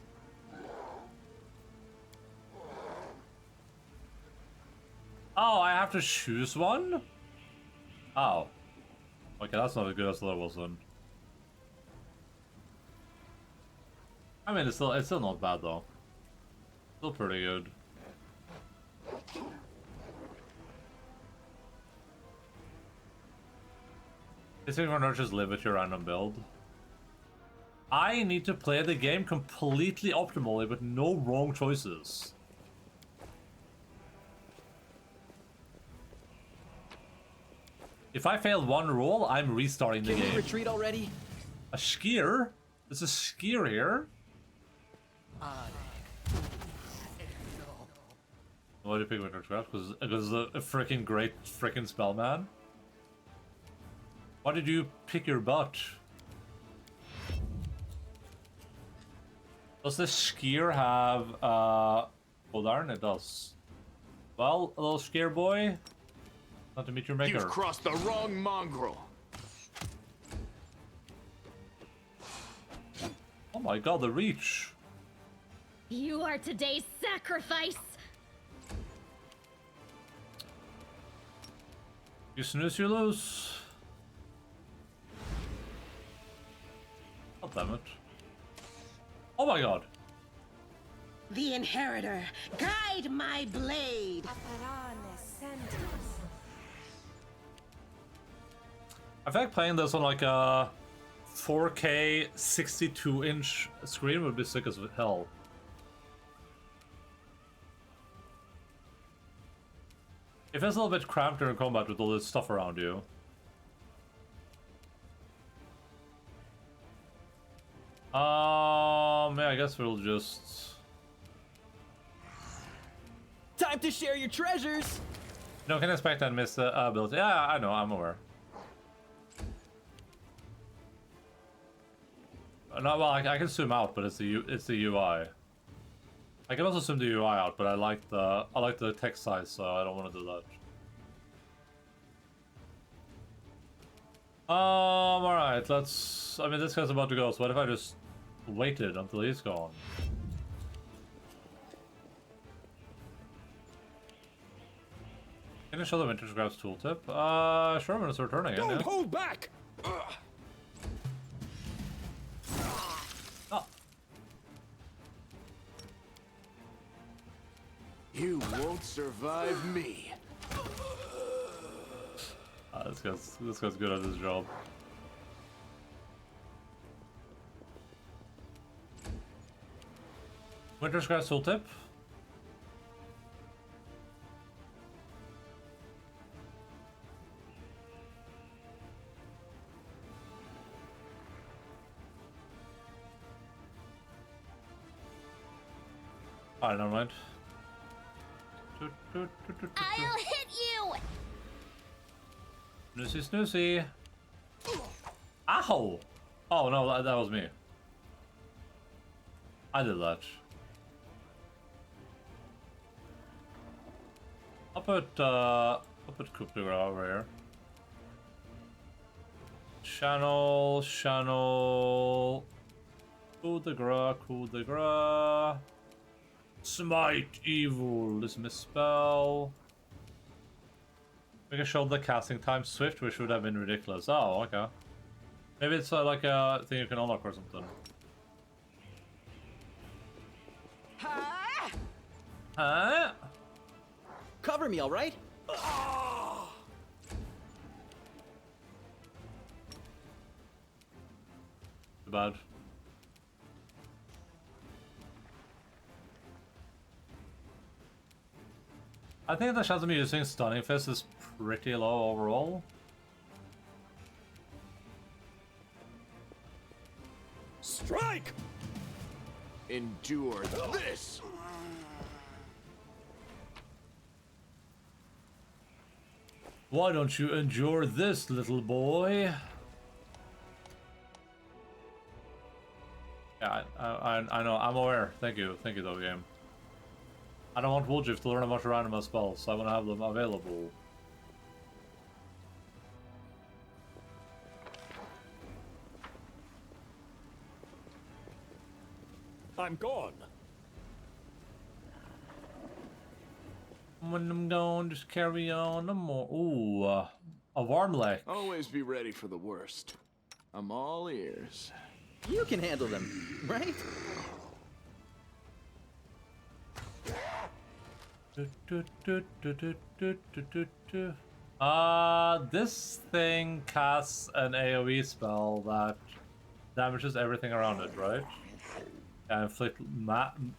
Oh, I have to choose one? Oh. Okay, that's not as good as the other one. I mean, it's still not bad though. Still pretty good. This is when just live with your random build. I need to play the game completely optimally with no wrong choices. If I fail one roll, I'm restarting the Can game. we retreat already? A skier? There's a skier here? Why do you pick Winter Trap? Because it's a freaking great freaking spell, man. Why did you pick your butt? Does this skier have oh darn, it does. Well, a little skier boy. Not to meet your maker. You've crossed the wrong mongrel. Oh my god, the reach. You are today's sacrifice. You snooze, you lose. God damn it. Oh my god. The Inheritor, guide my blade. I feel like playing this on like a 4K 62-inch screen would be sick as hell. It feels a little bit cramped during combat with all this stuff around you. Yeah, I guess we'll just... Time to share your treasures! No, can expect that miss ability. Yeah, I know, I'm aware. No, well, I can zoom out, but it's the UI. I can also zoom the UI out, but I like the text size, so I don't want to do that. Alright, let's... I mean, this guy's about to go, so what if I just waited until he's gone? Can you show the Vintage Grab's tooltip? Sure, when it's returning. Don't yeah. hold back! Oh. You won't survive me. This guy's good at his job. Winter's Grass tooltip. Alright, never mind. I'll hit you! Snoosy, snoosy. Ow! Oh no, that was me. I did that. I'll put coup de grace over here. Channel. Coup de grace. Smite evil. This misspell. We can show the casting time swift, which would have been ridiculous. Oh, okay. Maybe it's like a thing you can unlock or something. Huh? Cover me, alright? bad. I think the chance of me using Stunning Fist is pretty low overall. Strike! Endure this! Why don't you endure this, little boy? Yeah, I know, I'm aware. Thank you though, game. I don't want Woljif to learn a bunch of random spells, so I want to have them available. I'm gone. When I'm gone, just carry on no more. Ooh, a warm leg. Always be ready for the worst. I'm all ears. You can handle them, right? This thing casts an AoE spell that damages everything around it, right? And inflict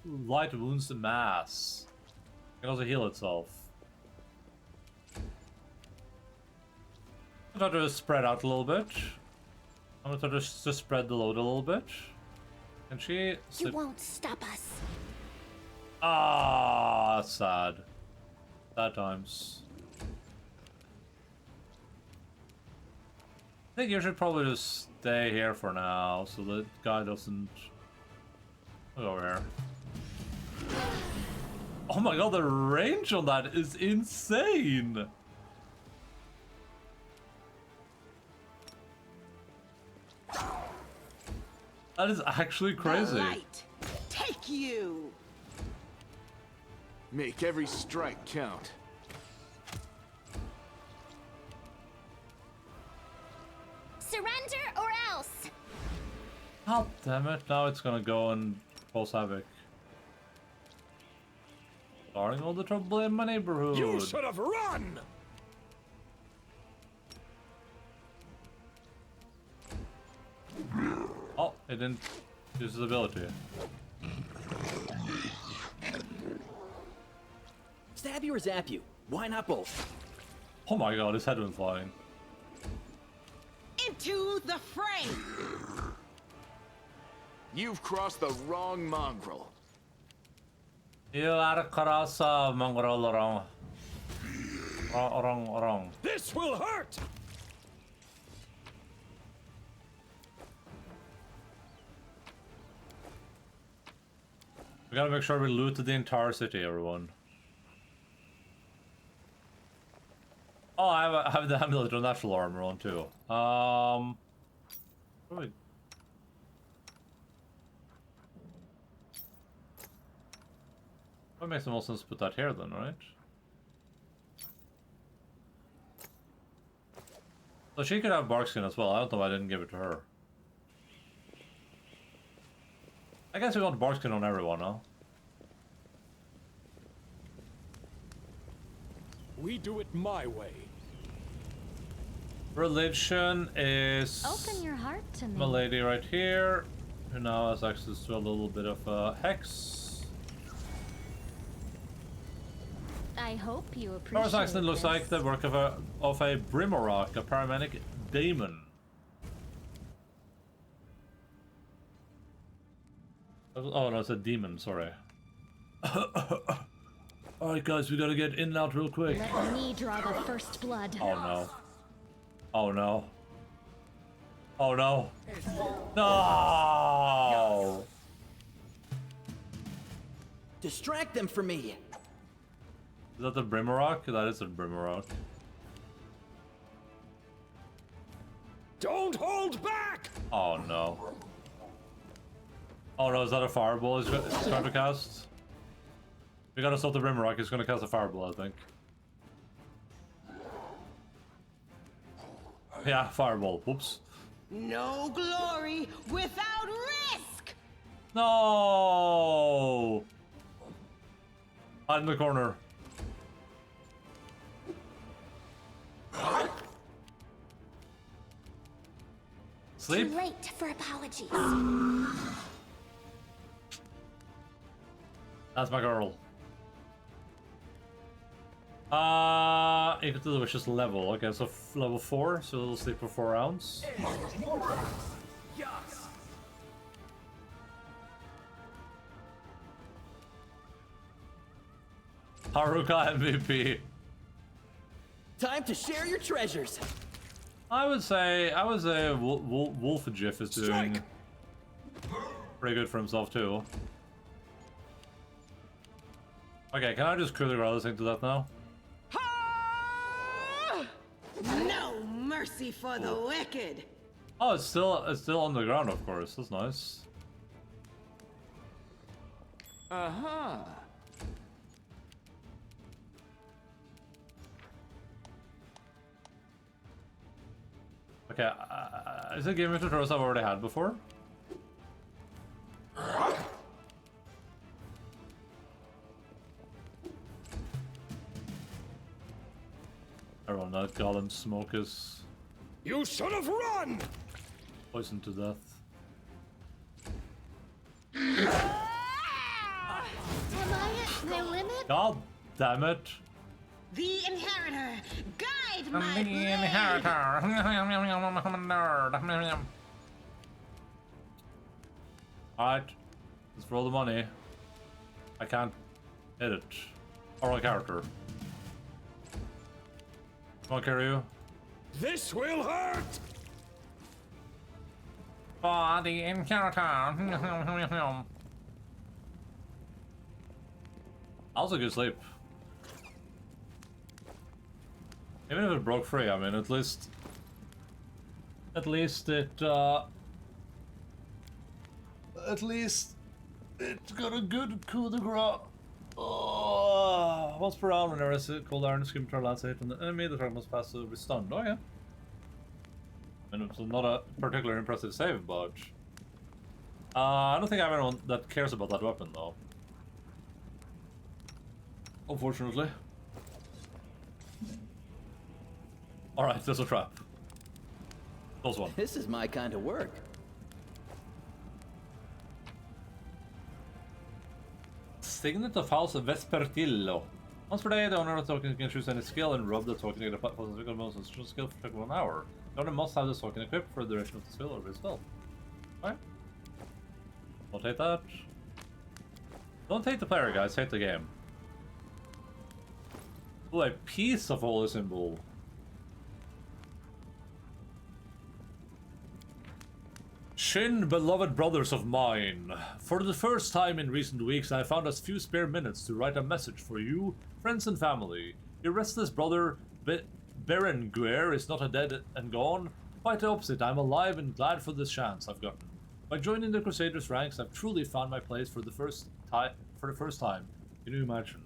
light wounds to mass. It can also heal itself. I'm gonna try to spread out a little bit. I'm gonna try to just spread the load a little bit. Can she? You won't stop us. Ah, that's sad. Sad times. I think you should probably just stay here for now, so the guy doesn't. Look over here. Oh my god, the range on that is insane! That is actually crazy. The light. Take you. Make every strike count. Surrender or else. God damn it, now it's gonna go and cause havoc. Starting all the trouble in my neighborhood. You should have run! Oh, it didn't use his ability. Stab you or zap you? Why not both? Oh my god, his head went flying. Into the fray. You've crossed the wrong mongrel. You are cross mongrel wrong. Wrong. This will hurt! We gotta make sure we loot the entire city, everyone. Oh, I have the amulet of natural armor on too. What do What makes the most sense to put that here then, right? So she could have barkskin as well. I don't know why I didn't give it to her. I guess we want barkskin on everyone, huh? We do it my way. Religion is Open your heart to me. my lady right here, who now has access to a little bit of hex. I hope you appreciate Norse accent looks this. like the work of a Brimorok, a paramedic demon. Oh no, it's a demon. Sorry. All right, guys, we gotta get in and out real quick. Let me draw the first blood. Oh no. Oh no. Oh no. No! Distract them from me. Is that the Brimorok? That is a Brimorok. Don't hold back! Oh no. Oh no, is that a fireball he's trying to cast? We gotta stop the Brimrock, he's gonna cast a fireball, I think. Yeah, fireball. Whoops. No glory without risk. No! Hide in the corner. Sleep? Too late for apologies. That's my girl. Equal to the wishes level. Okay, so level 4, so it'll sleep for 4 rounds. Haruka MVP. Time to share your treasures. I would say Wolfajif is doing pretty good for himself too. Okay, can I just coup de grace this thing to death now? No mercy for the wicked. Oh, it's still on the ground, of course. That's nice. Uh-huh. Okay, is it giving me tutorials I've already had before? Everyone, that golem smoke is You should have run! poisoned to death. Am I at my limit? God damn it! The inheritor, guide my The blade. inheritor. Alright, let's roll the money. I can't edit. Or a character. Come on, Kiryu. This will hurt! Body inheritor. Also good sleep. Even if it broke free, I mean, at least it got a good coup de grace. Oh, once per round, whenever it's cold iron, scream turn lance hit, and the enemy the target must pass to be stunned. Oh yeah. I mean, it's not a particularly impressive save, but I don't think I have anyone that cares about that weapon though. Unfortunately. Alright, there's a trap. Close one. This is my kind of work. Signet of House of Vespertillo. Once per day, the owner of the token can choose any skill and rub the token to get a positive bonus skill for 1 hour. The owner must have this token equipped for the duration of the skill or his spell. Alright. Don't hate that. Don't hate the player, guys. Hate the game. Oh, a piece of holy symbol. Shin, beloved brothers of mine, for the first time in recent weeks I found us few spare minutes to write a message for you, friends and family. Your restless brother, Berenguer, is not a dead and gone. Quite the opposite, I'm alive and glad for this chance I've gotten. By joining the Crusaders' ranks, I've truly found my place for the first time. Can you imagine?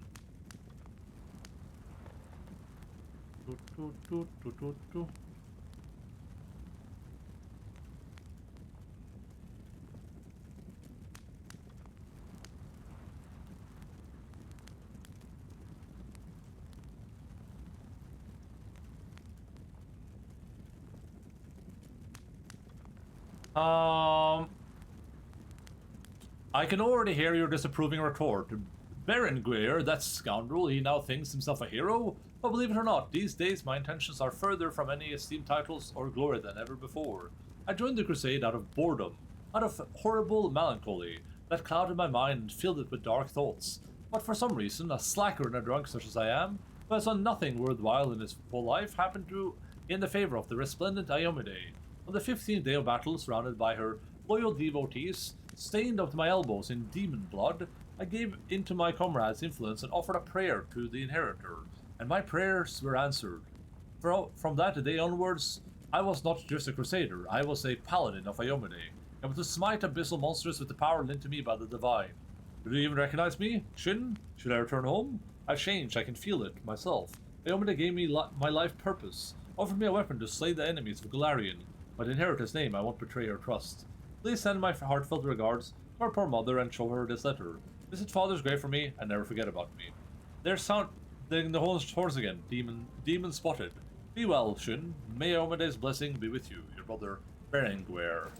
I can already hear your disapproving retort. Berenguer, that scoundrel, he now thinks himself a hero? But believe it or not, these days my intentions are further from any esteemed titles or glory than ever before. I joined the crusade out of boredom, out of horrible melancholy that clouded my mind and filled it with dark thoughts. But for some reason, a slacker and a drunk such as I am, who has done nothing worthwhile in his whole life, happened to gain the favor of the resplendent Iomide. On the 15th day of battle, surrounded by her loyal devotees, stained up to my elbows in demon blood, I gave in to my comrades' influence and offered a prayer to the inheritor, and my prayers were answered. From that day onwards, I was not just a crusader, I was a paladin of Iomide, able to smite abyssal monsters with the power lent to me by the divine. Do you even recognize me? Shin? Should I return home? I've changed, I can feel it, myself. Iomide gave me my life purpose, offered me a weapon to slay the enemies of Golarion. But in Inheritor's name, I won't betray her trust. Please send my heartfelt regards to our poor mother and show her this letter. Visit Father's grave for me and never forget about me. There's sounding the horns again. Demon spotted. Be well, Shin. May Omede's blessing be with you. Your brother, Berenguer.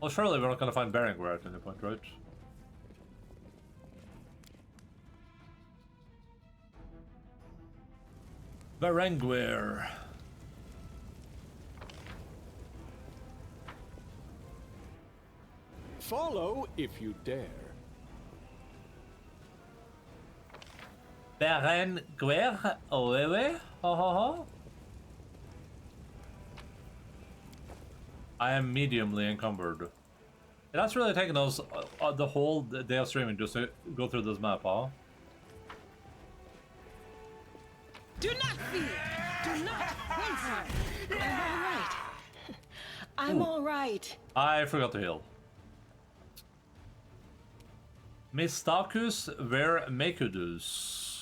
Well, surely we're not gonna find Berenguer at any point, right? Berenguer. Follow if you dare. Berenguer? Oh, oui. Ho ho ho. I am mediumly encumbered. That's really taken us the whole day of streaming just to go through this map, huh? Do not fear. Do not whimper. I'm all right. I'm all right. I forgot to heal. Mistacus ver mecudus.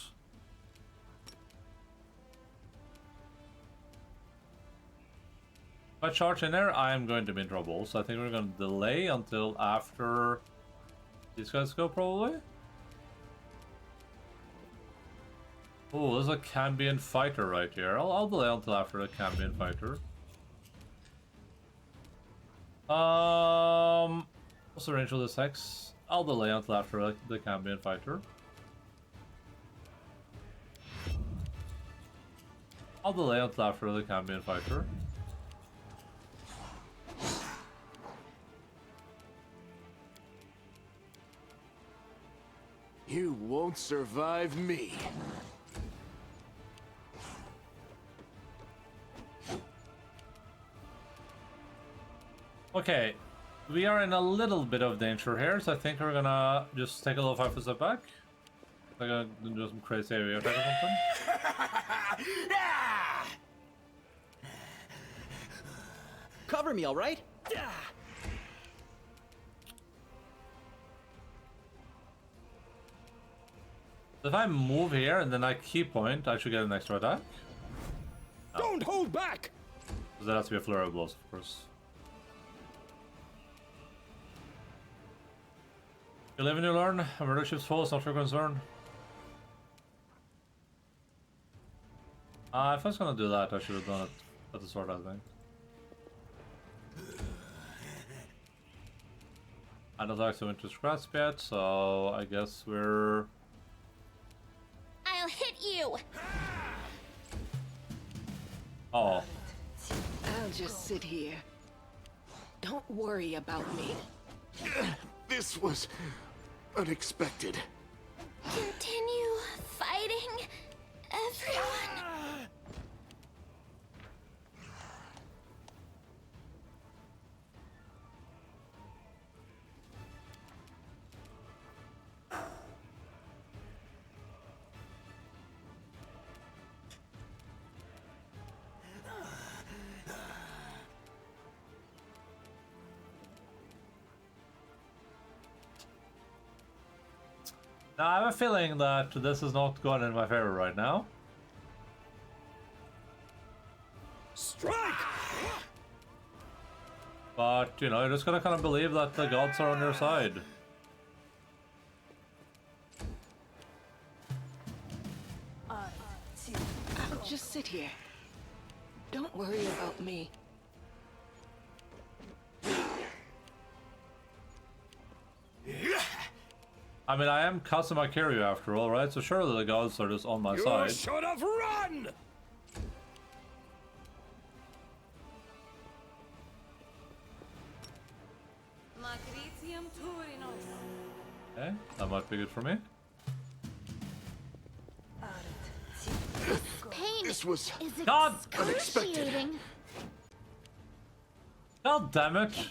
If I charge in there, I am going to be in trouble. So I think we're going to delay until after these guys go, probably. Oh, there's a Cambion fighter right here. I'll delay until after the Cambion fighter. What's the range of this hex? I'll delay until after the Cambion fighter. I'll delay until after the Cambion fighter. You won't survive me. Okay, we are in a little bit of danger here, so I think we're gonna just take a little 5 step back. I'm gonna do some crazy area attack or something. Cover me, all right? If I move here and then I key point, I should get an extra attack. Don't hold back! So that has to be a flurry of blows, of course. You live and you learn. A murder ship's full, it's not your concern. If I was gonna do that, I should have done it at the start, I think. I don't actually went to scratch yet, so I guess we're... I'll hit you. Oh. I'll just sit here. Don't worry about me. This was unexpected. Continue fighting, everyone. Now I have a feeling that this is not going in my favor right now. Strike! But, you know, you're just gonna kind of believe that the gods are on your side. I'll just sit here. Don't worry about me. I mean, I am Kazuma Kiryu after all, right? So surely the gods are just on my You side. should have run! Okay, that might be good for me. Pain This was is God! unexpected. excruciating. God damn it!